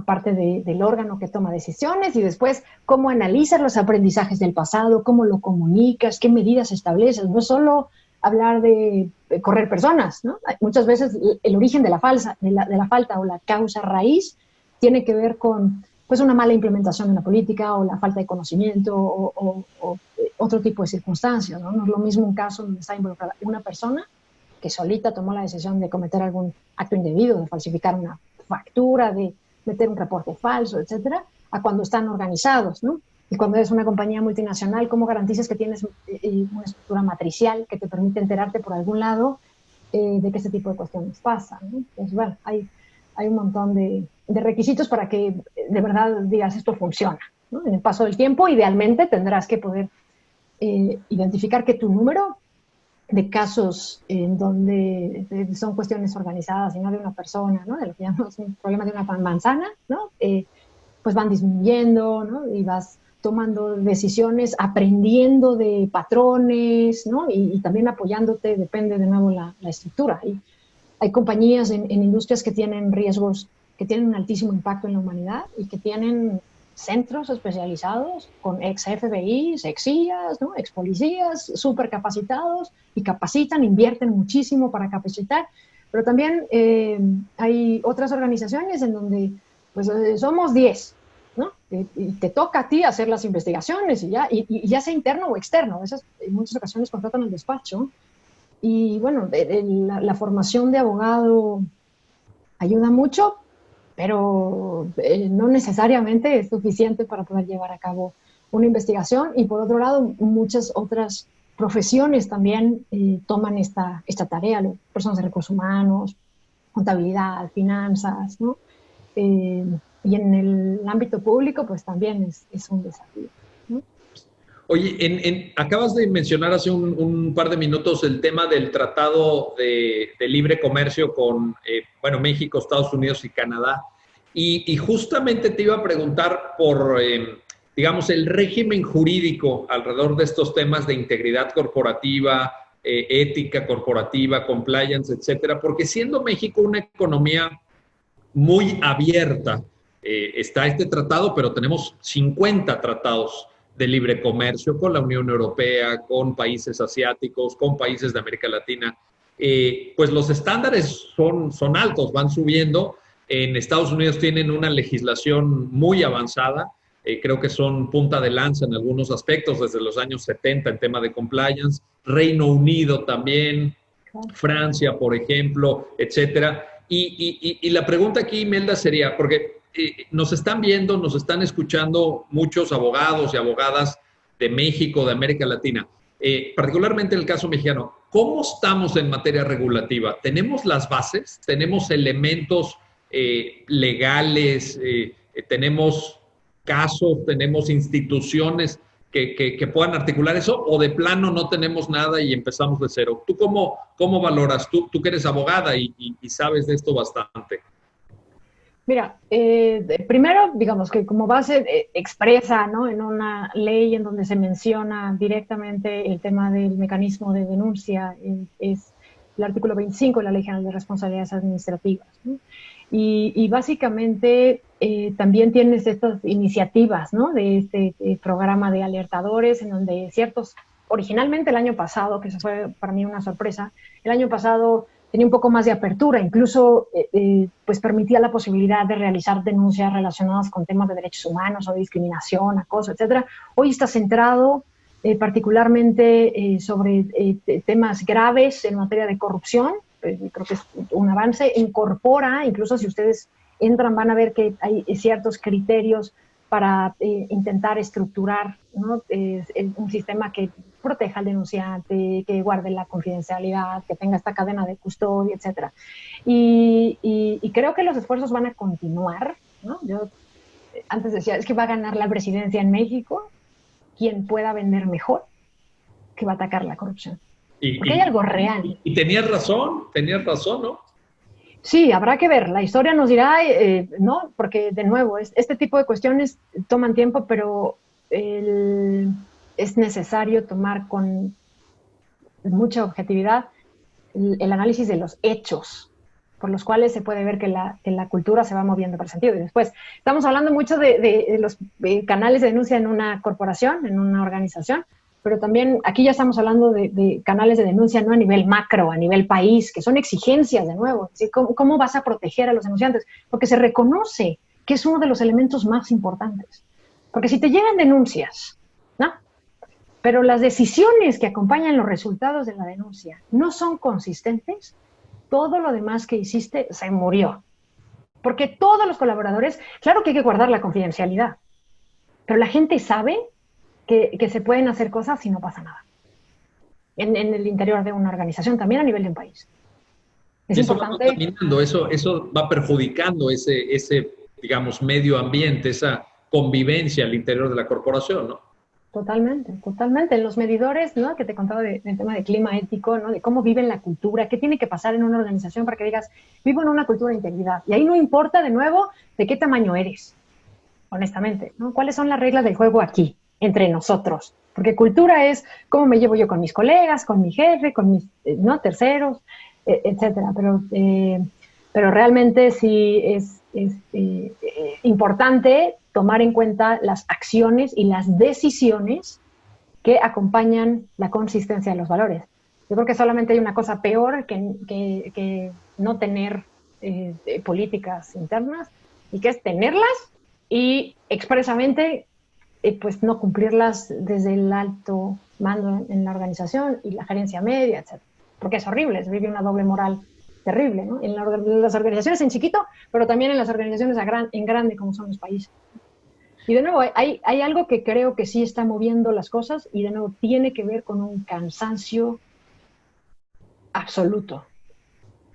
parte del órgano que toma decisiones? Y después, ¿cómo analizas los aprendizajes del pasado? ¿Cómo lo comunicas? ¿Qué medidas estableces? No solo hablar de correr personas, ¿no? Muchas veces el origen de la falta o la causa raíz tiene que ver con pues una mala implementación de una política o la falta de conocimiento o otro tipo de circunstancias, ¿no? No es lo mismo un caso donde está involucrada una persona que solita tomó la decisión de cometer algún acto indebido, de falsificar una factura, de meter un reporte falso, etcétera, a cuando están organizados, ¿no? Y cuando eres una compañía multinacional, ¿cómo garantizas que tienes una estructura matricial que te permite enterarte por algún lado de que este tipo de cuestiones pasan, ¿no? Pues bueno, hay un montón de requisitos para que de verdad digas esto funciona, ¿no? En el paso del tiempo, idealmente tendrás que poder identificar que tu número de casos en donde son cuestiones organizadas y no de una persona, ¿no? De lo que llamamos un problema de una manzana, ¿no? Pues van disminuyendo, ¿no? Y vas tomando decisiones, aprendiendo de patrones, ¿no? Y también apoyándote, depende de nuevo la estructura. Y hay compañías en industrias que tienen riesgos, que tienen un altísimo impacto en la humanidad y que tienen centros especializados con ex FBIs, ex CIAs, ¿no? Ex policías, súper capacitados y capacitan, invierten muchísimo para capacitar. Pero también hay otras organizaciones en donde pues, somos 10, ¿no? Y te toca a ti hacer las investigaciones y ya sea interno o externo. A veces, en muchas ocasiones contratan el despacho. Y bueno, la formación de abogado ayuda mucho, pero no necesariamente es suficiente para poder llevar a cabo una investigación. Y por otro lado, muchas otras profesiones también toman esta tarea, personas de recursos humanos, contabilidad, finanzas, ¿no? Y en el ámbito público, pues también es un desafío, ¿no? Oye, acabas de mencionar hace un par de minutos el tema del Tratado de Libre Comercio con, bueno, México, Estados Unidos y Canadá. Y justamente te iba a preguntar por, digamos, el régimen jurídico alrededor de estos temas de integridad corporativa, ética corporativa, compliance, etcétera, porque siendo México una economía muy abierta, está este tratado, pero tenemos 50 tratados de libre comercio con la Unión Europea, con países asiáticos, con países de América Latina. Pues los estándares son altos, van subiendo. En Estados Unidos tienen una legislación muy avanzada, creo que son punta de lanza en algunos aspectos desde los años 70 en tema de compliance. Reino Unido también, Francia, por ejemplo, etcétera. Y la pregunta aquí, Imelda, sería, porque nos están viendo, nos están escuchando muchos abogados y abogadas de México, de América Latina, particularmente en el caso mexicano. ¿Cómo estamos en materia regulativa? ¿Tenemos las bases? ¿Tenemos elementos legales? ¿Tenemos casos? ¿Tenemos instituciones que puedan articular eso? ¿O de plano no tenemos nada y empezamos de cero? ¿Tú cómo valoras? Tú que eres abogada y sabes de esto bastante. Mira, primero, digamos que como base expresa, ¿no? En una ley en donde se menciona directamente el tema del mecanismo de denuncia, es el artículo 25 de la Ley General de Responsabilidades Administrativas, ¿no? Y básicamente también tienes estas iniciativas, ¿no? De este programa de alertadores, en donde originalmente el año pasado, que eso fue para mí una sorpresa, el año pasado tenía un poco más de apertura, incluso pues permitía la posibilidad de realizar denuncias relacionadas con temas de derechos humanos o discriminación, acoso, etcétera. Hoy está centrado particularmente sobre temas graves en materia de corrupción. Creo que es un avance. Incorpora, incluso si ustedes entran van a ver que hay ciertos criterios para intentar estructurar, ¿no? Un sistema que proteja al denunciante, que guarde la confidencialidad, que tenga esta cadena de custodia, etc. Y creo que los esfuerzos van a continuar, ¿no? Yo antes decía, es que va a ganar la presidencia en México quien pueda vender mejor, que va a atacar la corrupción. Porque hay algo real. Y tenías razón, ¿no? Sí, habrá que ver. La historia nos dirá, ¿no? Porque, de nuevo, este tipo de cuestiones toman tiempo, pero es necesario tomar con mucha objetividad el análisis de los hechos por los cuales se puede ver que la cultura se va moviendo para el sentido. Y después, estamos hablando mucho de los canales de denuncia en una corporación, en una organización, pero también aquí ya estamos hablando de canales de denuncia no a nivel macro, a nivel país, que son exigencias, de nuevo. ¿Sí? ¿Cómo vas a proteger a los denunciantes? Porque se reconoce que es uno de los elementos más importantes. Porque si te llegan denuncias, ¿no? Pero las decisiones que acompañan los resultados de la denuncia no son consistentes, todo lo demás que hiciste se murió. Porque todos los colaboradores, claro que hay que guardar la confidencialidad, pero la gente sabe que se pueden hacer cosas y no pasa nada. En el interior de una organización, también a nivel de un país. Es importante. Eso va perjudicando ese, digamos, medio ambiente, esa convivencia al interior de la corporación, ¿no? Totalmente, totalmente. Los medidores, ¿no? Que te contaba del tema de clima ético, ¿no? De cómo viven la cultura, qué tiene que pasar en una organización para que digas, vivo en una cultura de integridad. Y ahí no importa, de nuevo, de qué tamaño eres, honestamente, ¿no? ¿Cuáles son las reglas del juego aquí, entre nosotros? Porque cultura es cómo me llevo yo con mis colegas, con mi jefe, con mis, ¿no? terceros. etcétera. Pero realmente sí es importante tomar en cuenta las acciones y las decisiones que acompañan la consistencia de los valores. Yo creo que solamente hay una cosa peor que no tener políticas internas, y que es tenerlas y expresamente pues no cumplirlas desde el alto mando en la organización y la gerencia media, etc. Porque es horrible, se vive una doble moral terrible, ¿no? En las organizaciones en chiquito, pero también en las organizaciones en grande, como son los países. Y de nuevo, hay algo que creo que sí está moviendo las cosas, y de nuevo tiene que ver con un cansancio absoluto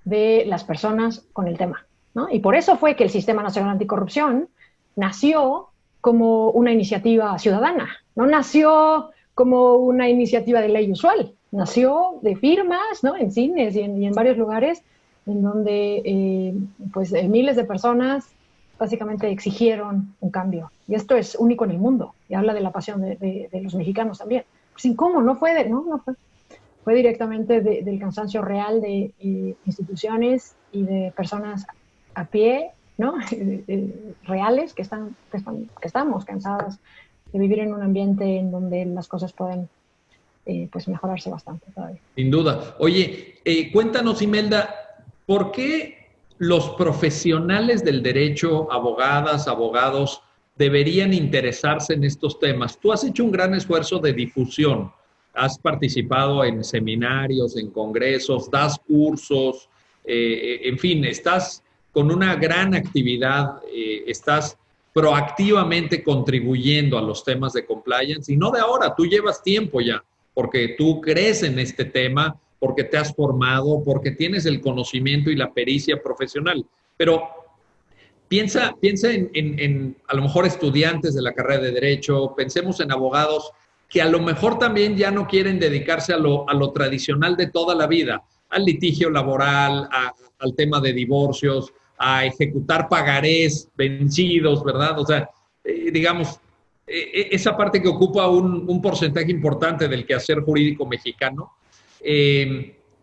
de las personas con el tema, ¿no? Y por eso fue que el Sistema Nacional Anticorrupción nació como una iniciativa ciudadana, no nació como una iniciativa de ley usual, nació de firmas, ¿no? En cines y en varios lugares en donde miles de personas básicamente exigieron un cambio. Y esto es único en el mundo, y habla de la pasión de los mexicanos también. Pues, ¿cómo? No fue directamente del cansancio real de instituciones y de personas a pie, ¿no? Reales que estamos cansadas de vivir en un ambiente en donde las cosas pueden mejorarse bastante todavía. Sin duda. Oye, cuéntanos, Imelda, ¿por qué los profesionales del derecho, abogadas, abogados, deberían interesarse en estos temas? Tú has hecho un gran esfuerzo de difusión, has participado en seminarios, en congresos, das cursos, en fin, estás con una gran actividad, estás proactivamente contribuyendo a los temas de compliance, y no de ahora, tú llevas tiempo ya, porque tú crees en este tema, porque te has formado, porque tienes el conocimiento y la pericia profesional. Pero piensa en a lo mejor estudiantes de la carrera de Derecho, pensemos en abogados que a lo mejor también ya no quieren dedicarse a lo tradicional de toda la vida, al litigio laboral, al tema de divorcios, a ejecutar pagarés vencidos, ¿verdad? O sea, digamos, esa parte que ocupa un porcentaje importante del quehacer jurídico mexicano.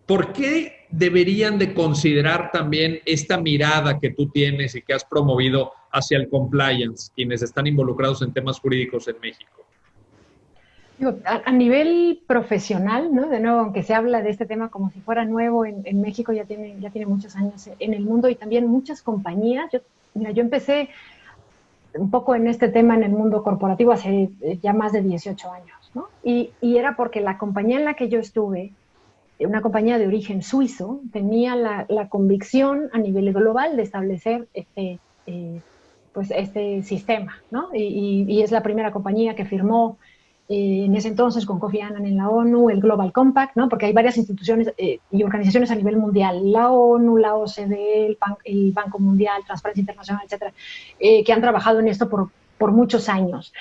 ¿Por qué deberían de considerar también esta mirada que tú tienes y que has promovido hacia el compliance, quienes están involucrados en temas jurídicos en México? Digo, a nivel profesional, ¿no? De nuevo, aunque se habla de este tema como si fuera nuevo, en México ya tiene muchos años en el mundo, y también muchas compañías. Yo empecé un poco en este tema en el mundo corporativo hace ya más de 18 años, ¿no? Y era porque la compañía en la que yo estuve, una compañía de origen suizo, tenía la convicción a nivel global de establecer este sistema, ¿no? Y es la primera compañía que firmó en ese entonces con Kofi Annan en la ONU el Global Compact, ¿no? Porque hay varias instituciones y organizaciones a nivel mundial, la ONU, la OCDE, el Banco Mundial, Transparencia Internacional, etcétera, que han trabajado en esto por muchos años.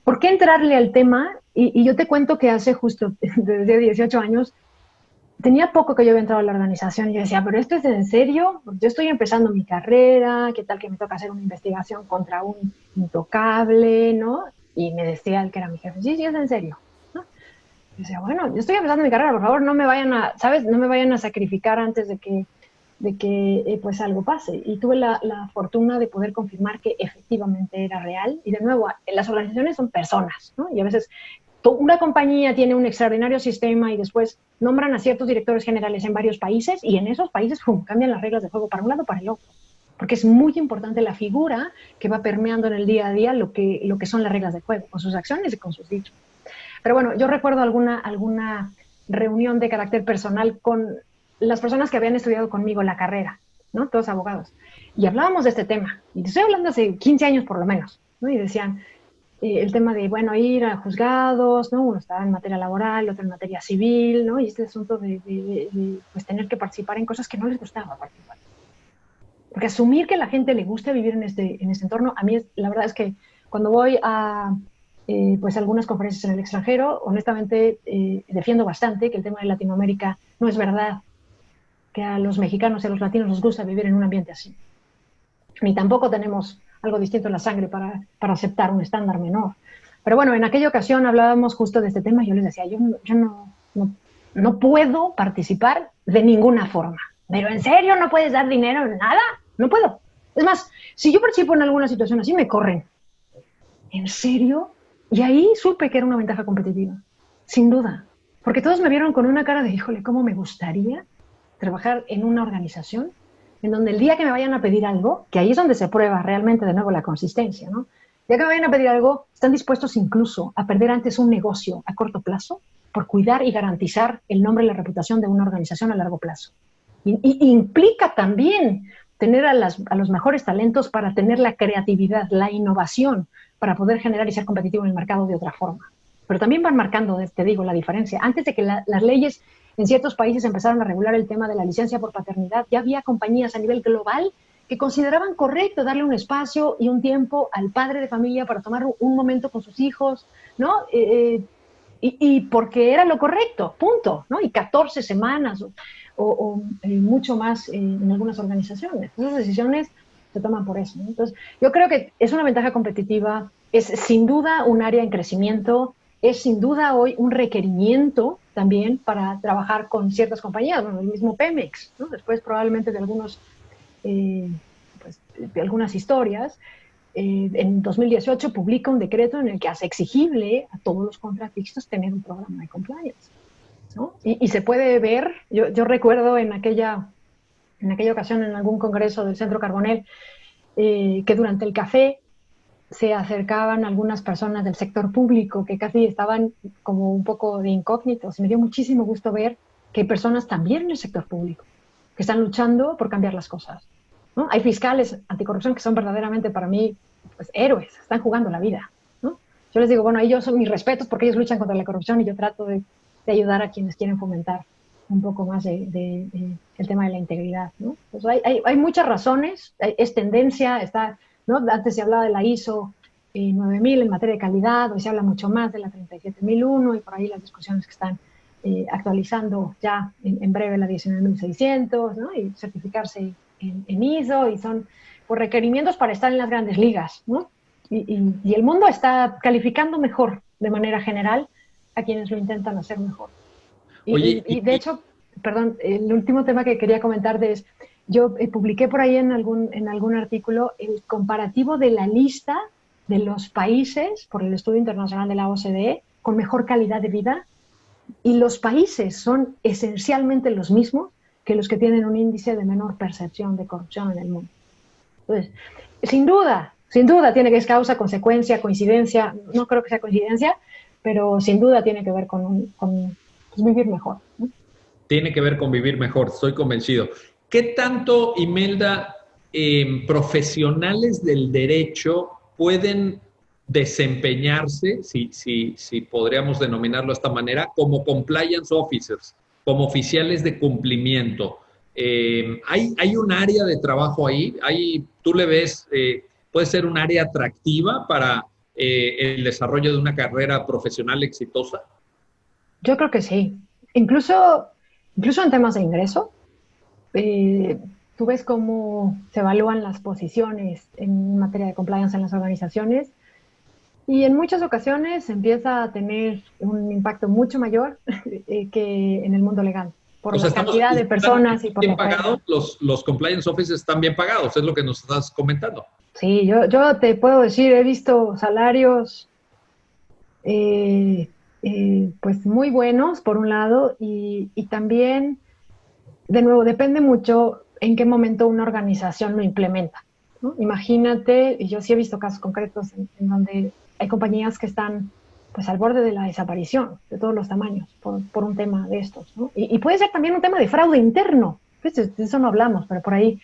¿Por qué entrarle al tema? Y yo te cuento que hace justo desde 18 años tenía poco que yo había entrado a la organización, y yo decía, ¿pero esto es en serio? Yo estoy empezando mi carrera, ¿qué tal que me toca hacer una investigación contra un intocable, ¿no? Y me decía el que era mi jefe, sí, es en serio, ¿no? Y decía, bueno, yo estoy empezando mi carrera, por favor, no me vayan a sacrificar antes de que pues algo pase. Y tuve la fortuna de poder confirmar que efectivamente era real. Y de nuevo, las organizaciones son personas, ¿no? Y a veces una compañía tiene un extraordinario sistema y después nombran a ciertos directores generales en varios países, y en esos países cambian las reglas de juego para un lado o para el otro. Porque es muy importante la figura que va permeando en el día a día lo que son las reglas de juego, con sus acciones y con sus dichos. Pero bueno, yo recuerdo alguna reunión de carácter personal con las personas que habían estudiado conmigo la carrera, ¿no? Todos abogados. Y hablábamos de este tema. Y te estoy hablando hace 15 años por lo menos, ¿no? Y decían el tema de, bueno, ir a juzgados, ¿no? Uno estaba en materia laboral, otro en materia civil, ¿no? Y este asunto de pues tener que participar en cosas que no les gustaba participar. Porque asumir que a la gente le gusta vivir en este entorno, a mí la verdad es que cuando voy a pues algunas conferencias en el extranjero, honestamente defiendo bastante que el tema de Latinoamérica no es verdad que a los mexicanos y a los latinos nos gusta vivir en un ambiente así. Ni tampoco tenemos algo distinto en la sangre para aceptar un estándar menor. Pero bueno, en aquella ocasión hablábamos justo de este tema y yo les decía, yo no puedo participar de ninguna forma. ¿pero en serio no puedes dar dinero en nada? No puedo. Es más, si yo participo en alguna situación así, me corren. ¿En serio? Y ahí supe que era una ventaja competitiva, sin duda. Porque todos me vieron con una cara de, híjole, ¿cómo me gustaría trabajar en una organización en donde el día que me vayan a pedir algo, que ahí es donde se prueba realmente de nuevo la consistencia, ¿no? El día que me vayan a pedir algo, están dispuestos incluso a perder antes un negocio a corto plazo por cuidar y garantizar el nombre y la reputación de una organización a largo plazo. Y implica también tener a los mejores talentos para tener la creatividad, la innovación, para poder generar y ser competitivo en el mercado de otra forma. Pero también van marcando, te digo, la diferencia. Antes de que las leyes en ciertos países empezaron a regular el tema de la licencia por paternidad, ya había compañías a nivel global que consideraban correcto darle un espacio y un tiempo al padre de familia para tomar un momento con sus hijos, ¿no? Y porque era lo correcto, punto, ¿no? Y 14 semanas o mucho más en algunas organizaciones. Esas decisiones se toman por eso, ¿no? Entonces, yo creo que es una ventaja competitiva, es sin duda un área en crecimiento, es sin duda hoy un requerimiento también para trabajar con ciertas compañías, bueno, el mismo Pemex, ¿no? Después probablemente de de algunas historias, en 2018 publica un decreto en el que hace exigible a todos los contratistas tener un programa de compliance, ¿no? Y se puede ver, yo recuerdo en aquella ocasión en algún congreso del Centro Carbonell, que durante el café se acercaban algunas personas del sector público que casi estaban como un poco de incógnitos. Me dio muchísimo gusto ver que hay personas también en el sector público que están luchando por cambiar las cosas, ¿no? Hay fiscales anticorrupción que son verdaderamente para mí pues, héroes, están jugando la vida, ¿no? Yo les digo, bueno, ellos son mis respetos porque ellos luchan contra la corrupción y yo trato de ayudar a quienes quieren fomentar un poco más el tema de la integridad, ¿no? Pues hay muchas razones, es tendencia, está, ¿no? Antes se hablaba de la ISO 9000 en materia de calidad, hoy se habla mucho más de la 37001 y por ahí las discusiones que están actualizando ya en breve la 19600, ¿no? Y certificarse en ISO y son por requerimientos para estar en las grandes ligas, ¿no? Y el mundo está calificando mejor de manera general a quienes lo intentan hacer mejor. Oye, y de hecho, perdón, el último tema que quería comentar es, yo publiqué por ahí en algún artículo el comparativo de la lista de los países por el estudio internacional de la OCDE con mejor calidad de vida, y los países son esencialmente los mismos que los que tienen un índice de menor percepción de corrupción en el mundo. Entonces, sin duda tiene que ser causa, consecuencia, coincidencia, no creo que sea coincidencia, pero sin duda tiene que ver con pues, vivir mejor, ¿no? Tiene que ver con vivir mejor, estoy convencido. ¿Qué tanto, Imelda, profesionales del derecho pueden desempeñarse, si podríamos denominarlo de esta manera, como compliance officers, como oficiales de cumplimiento? ¿Hay un área de trabajo ahí? ¿Tú le ves, puede ser un área atractiva para el desarrollo de una carrera profesional exitosa? Yo creo que sí. Incluso en temas de ingreso, tú ves cómo se evalúan las posiciones en materia de compliance en las organizaciones y en muchas ocasiones empieza a tener un impacto mucho mayor que en el mundo legal, por la cantidad de personas y por la pagados, los compliance officers están bien pagados, es lo que nos estás comentando. Sí, yo te puedo decir, he visto salarios pues muy buenos, por un lado, y también, de nuevo, depende mucho en qué momento una organización lo implementa, ¿no? Imagínate, y yo sí he visto casos concretos en donde hay compañías que están pues al borde de la desaparición de todos los tamaños por un tema de estos, ¿no? Y puede ser también un tema de fraude interno, pues de eso no hablamos, pero por ahí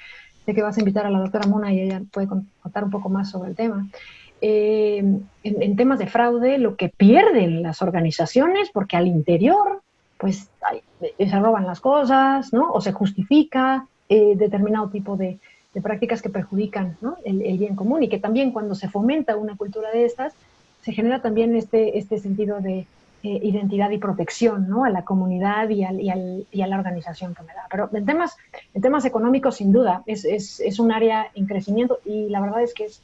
sé que vas a invitar a la doctora Mona y ella puede contar un poco más sobre el tema. En temas de fraude, lo que pierden las organizaciones, porque al interior, pues, se roban las cosas, ¿no? O se justifica determinado tipo de prácticas que perjudican, ¿no? el bien común, y que también cuando se fomenta una cultura de estas, se genera también este sentido de identidad y protección, ¿no? A la comunidad y a la organización que me da. Pero en temas económicos, sin duda, es un área en crecimiento, y la verdad es que es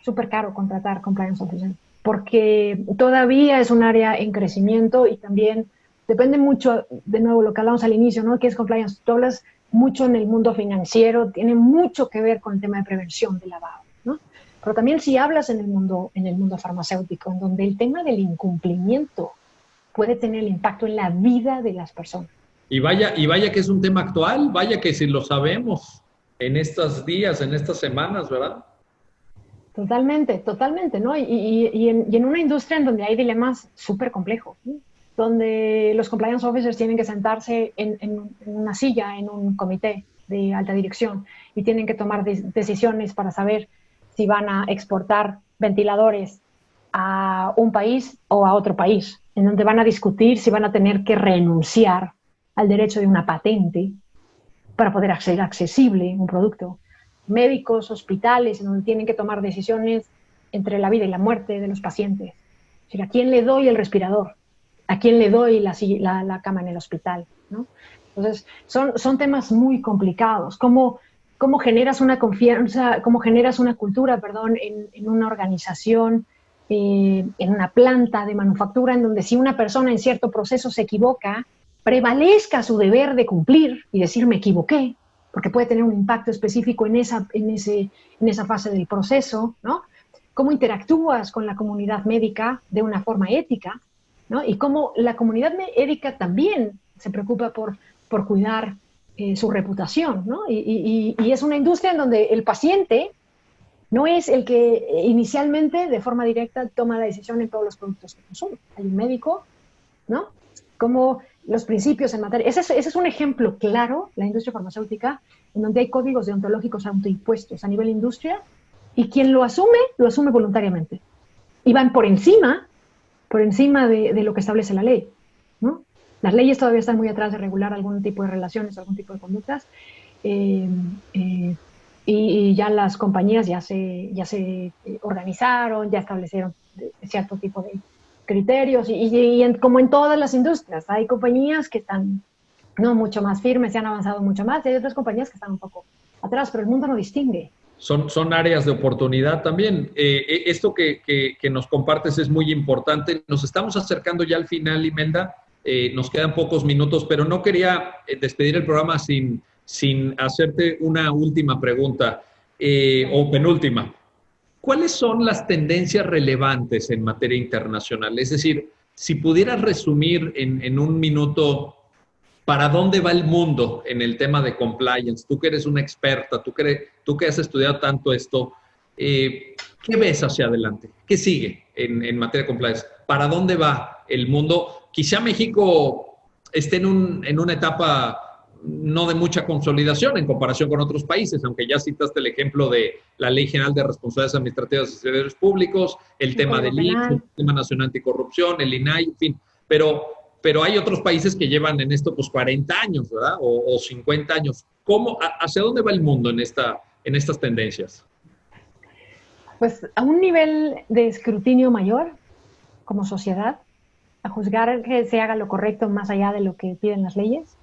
súper caro contratar compliance officer, porque todavía es un área en crecimiento y también depende mucho, de nuevo, lo que hablamos al inicio, ¿no? ¿Qué es compliance? Tú hablas mucho en el mundo financiero, tiene mucho que ver con el tema de prevención de lavado, ¿no? Pero también si hablas en el mundo farmacéutico, en donde el tema del incumplimiento puede tener impacto en la vida de las personas. Y vaya que es un tema actual, vaya que si lo sabemos en estos días, en estas semanas, ¿verdad? Totalmente, totalmente, ¿no? Y en una industria en donde hay dilemas súper complejos, ¿no? Donde los compliance officers tienen que sentarse en una silla, en un comité de alta dirección, y tienen que tomar decisiones para saber si van a exportar ventiladores a un país o a otro país, en donde van a discutir si van a tener que renunciar al derecho de una patente para poder hacer accesible un producto. Médicos, hospitales, en donde tienen que tomar decisiones entre la vida y la muerte de los pacientes. O sea, ¿a quién le doy el respirador? ¿A quién le doy la cama en el hospital? ¿No? Entonces, son temas muy complicados. ¿Cómo generas una confianza, cómo generas una cultura, en una organización, en una planta de manufactura, en donde si una persona en cierto proceso se equivoca, prevalezca su deber de cumplir y decir me equivoqué, porque puede tener un impacto específico en esa fase del proceso, ¿no? Cómo interactúas con la comunidad médica de una forma ética, ¿no? Y cómo la comunidad médica también se preocupa por cuidar su reputación, ¿no? Y es una industria en donde el paciente no es el que inicialmente, de forma directa, toma la decisión en todos los productos que consume. Hay un médico, ¿no? Como los principios en materia. Ese es un ejemplo claro, la industria farmacéutica, en donde hay códigos deontológicos autoimpuestos a nivel industria, y quien lo asume voluntariamente. Y van por encima de lo que establece la ley, ¿no? Las leyes todavía están muy atrás de regular algún tipo de relaciones, algún tipo de conductas, y ya las compañías ya se organizaron, ya establecieron cierto tipo de criterios, como en todas las industrias, hay compañías que están mucho más firmes, se han avanzado mucho más, y hay otras compañías que están un poco atrás, pero el mundo no distingue. Son áreas de oportunidad también. Esto que nos compartes es muy importante. Nos estamos acercando ya al final, Imelda. Nos quedan pocos minutos, pero no quería despedir el programa sin hacerte una última pregunta, o penúltima. ¿Cuáles son las tendencias relevantes en materia internacional? Es decir, si pudieras resumir en un minuto, ¿para dónde va el mundo en el tema de compliance? Tú que eres una experta, tú que has estudiado tanto esto, ¿qué ves hacia adelante? ¿Qué sigue en materia de compliance? ¿Para dónde va el mundo? Quizá México esté en una etapa no de mucha consolidación en comparación con otros países, aunque ya citaste el ejemplo de la Ley General de Responsabilidades Administrativas de Servidores Públicos, el tema del IMSS, el Sistema Nacional Anticorrupción, el INAI, en fin, pero hay otros países que llevan en esto pues 40 años, ¿verdad? O 50 años. ¿Hacia dónde va el mundo en estas tendencias? Pues a un nivel de escrutinio mayor, como sociedad, a juzgar que se haga lo correcto más allá de lo que piden las leyes,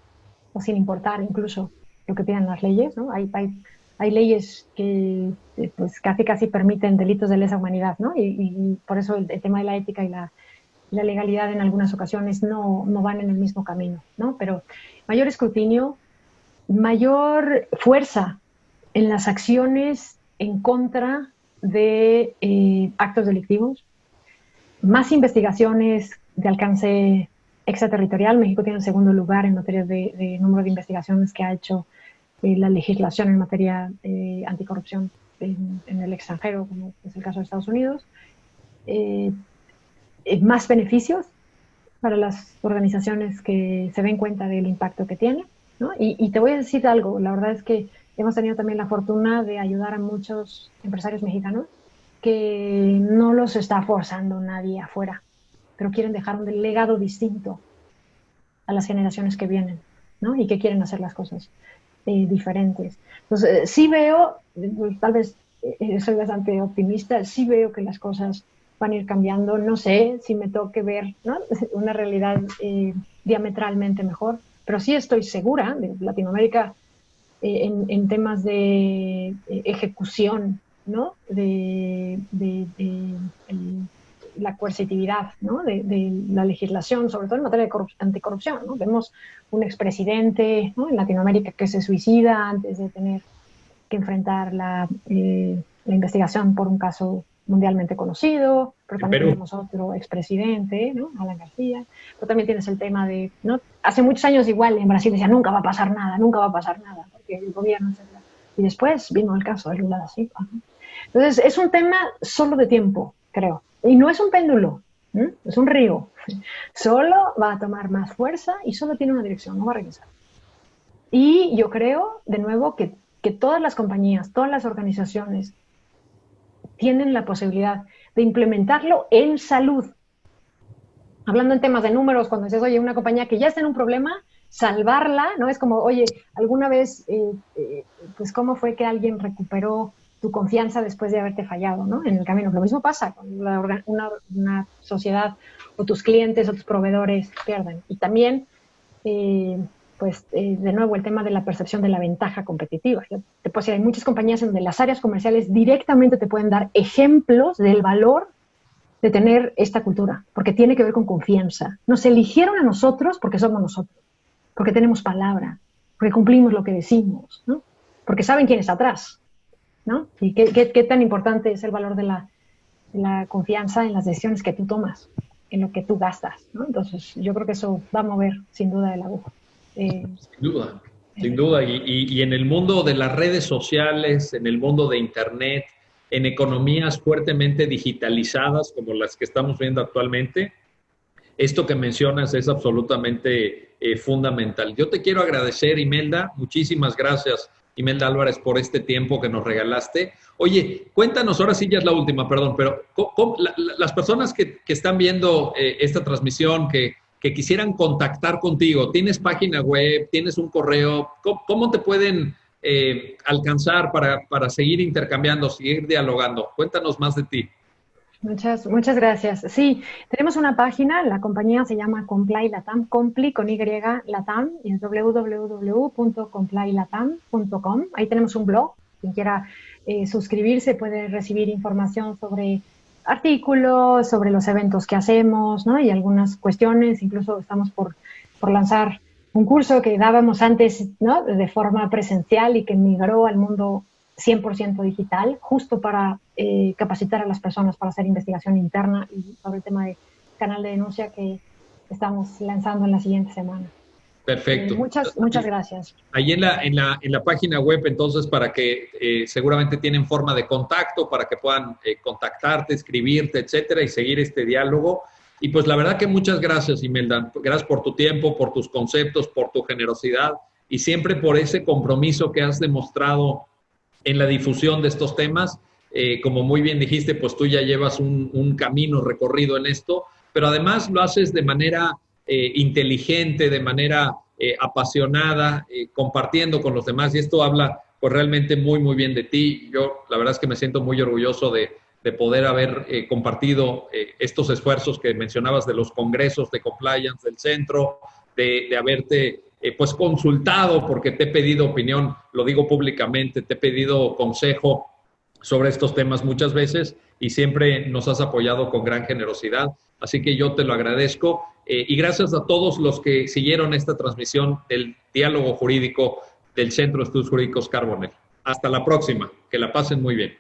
o sin importar incluso lo que piden las leyes, ¿no? Hay leyes que pues casi permiten delitos de lesa humanidad, ¿no? Y por eso el tema de la ética y la legalidad en algunas ocasiones no van en el mismo camino, ¿no? Pero mayor escrutinio, mayor fuerza en las acciones en contra de actos delictivos, más investigaciones de alcance extraterritorial. México tiene el segundo lugar en materia de número de investigaciones que ha hecho la legislación en materia anticorrupción en el extranjero, como es el caso de Estados Unidos. Más beneficios para las organizaciones que se den cuenta del impacto que tiene, ¿no? Y te voy a decir algo, la verdad es que hemos tenido también la fortuna de ayudar a muchos empresarios mexicanos que no los está forzando nadie afuera, pero quieren dejar un legado distinto a las generaciones que vienen, ¿no? Y que quieren hacer las cosas diferentes. Entonces, sí veo, tal vez soy bastante optimista, sí veo que las cosas van a ir cambiando. No sé si me toque ver, ¿no?, una realidad diametralmente mejor, pero sí estoy segura de Latinoamérica en temas de ejecución, ¿no?, la coercitividad, ¿no? de la legislación, sobre todo en materia de anticorrupción, ¿no? Vemos un expresidente, ¿no? en Latinoamérica que se suicida antes de tener que enfrentar la investigación por un caso mundialmente conocido, pero también tenemos otro expresidente, ¿no? Alan García, pero también tienes el tema de, ¿no? Hace muchos años igual en Brasil decía nunca va a pasar nada, porque el gobierno, etc. Y después vino el caso de Lula da Silva, ¿no? Entonces es un tema solo de tiempo, creo, y no es un péndulo, ¿eh? Es un río, solo va a tomar más fuerza y solo tiene una dirección, no va a regresar. Y yo creo, de nuevo, que todas las compañías, todas las organizaciones tienen la posibilidad de implementarlo en salud. Hablando en temas de números, cuando dices, oye, una compañía que ya está en un problema, salvarla, ¿no? Es como, oye, alguna vez, pues, ¿cómo fue que alguien recuperó tu confianza después de haberte fallado, ¿no? En el camino. Lo mismo pasa cuando una sociedad o tus clientes o tus proveedores pierden. Y también, de nuevo, el tema de la percepción de la ventaja competitiva. Yo te puedo decir, hay muchas compañías en donde las áreas comerciales directamente te pueden dar ejemplos del valor de tener esta cultura, porque tiene que ver con confianza. Nos eligieron a nosotros porque somos nosotros, porque tenemos palabra, porque cumplimos lo que decimos, ¿no? Porque saben quién está atrás, ¿no? Y qué tan importante es el valor de la confianza en las decisiones que tú tomas, en lo que tú gastas, ¿no? Entonces, yo creo que eso va a mover, sin duda, el aguja. Sin duda. Y en el mundo de las redes sociales, en el mundo de Internet, en economías fuertemente digitalizadas como las que estamos viendo actualmente, esto que mencionas es absolutamente fundamental. Yo te quiero agradecer, Imelda, muchísimas gracias, Imelda Álvarez, por este tiempo que nos regalaste. Oye, cuéntanos, ahora sí ya es la última, perdón, pero las personas que están viendo esta transmisión, que quisieran contactar contigo, ¿tienes página web, tienes un correo? ¿Cómo te pueden alcanzar para seguir intercambiando, seguir dialogando? Cuéntanos más de ti. Muchas gracias. Sí, tenemos una página, la compañía se llama Comply Latam, Comply con Y Latam, y es www.complylatam.com. Ahí tenemos un blog, quien quiera suscribirse puede recibir información sobre artículos, sobre los eventos que hacemos, ¿no? Y algunas cuestiones, incluso estamos por lanzar un curso que dábamos antes, ¿no? De forma presencial y que migró al mundo 100% digital, justo para capacitar a las personas para hacer investigación interna y sobre el tema de canal de denuncia que estamos lanzando en la siguiente semana. Perfecto. Muchas gracias. Ahí en la página web, entonces, para que seguramente tienen forma de contacto, para que puedan contactarte, escribirte, etcétera, y seguir este diálogo. Y pues la verdad que muchas gracias, Imelda. Gracias por tu tiempo, por tus conceptos, por tu generosidad y siempre por ese compromiso que has demostrado en la difusión de estos temas. Como muy bien dijiste, pues tú ya llevas un camino recorrido en esto, pero además lo haces de manera inteligente, de manera apasionada, compartiendo con los demás, y esto habla pues realmente muy, muy bien de ti. Yo la verdad es que me siento muy orgulloso de poder haber compartido estos esfuerzos que mencionabas de los congresos de compliance del centro, de haberte pues consultado, porque te he pedido opinión, lo digo públicamente, te he pedido consejo sobre estos temas muchas veces y siempre nos has apoyado con gran generosidad. Así que yo te lo agradezco y gracias a todos los que siguieron esta transmisión del Diálogo Jurídico del Centro de Estudios Jurídicos Carbonell. Hasta la próxima. Que la pasen muy bien.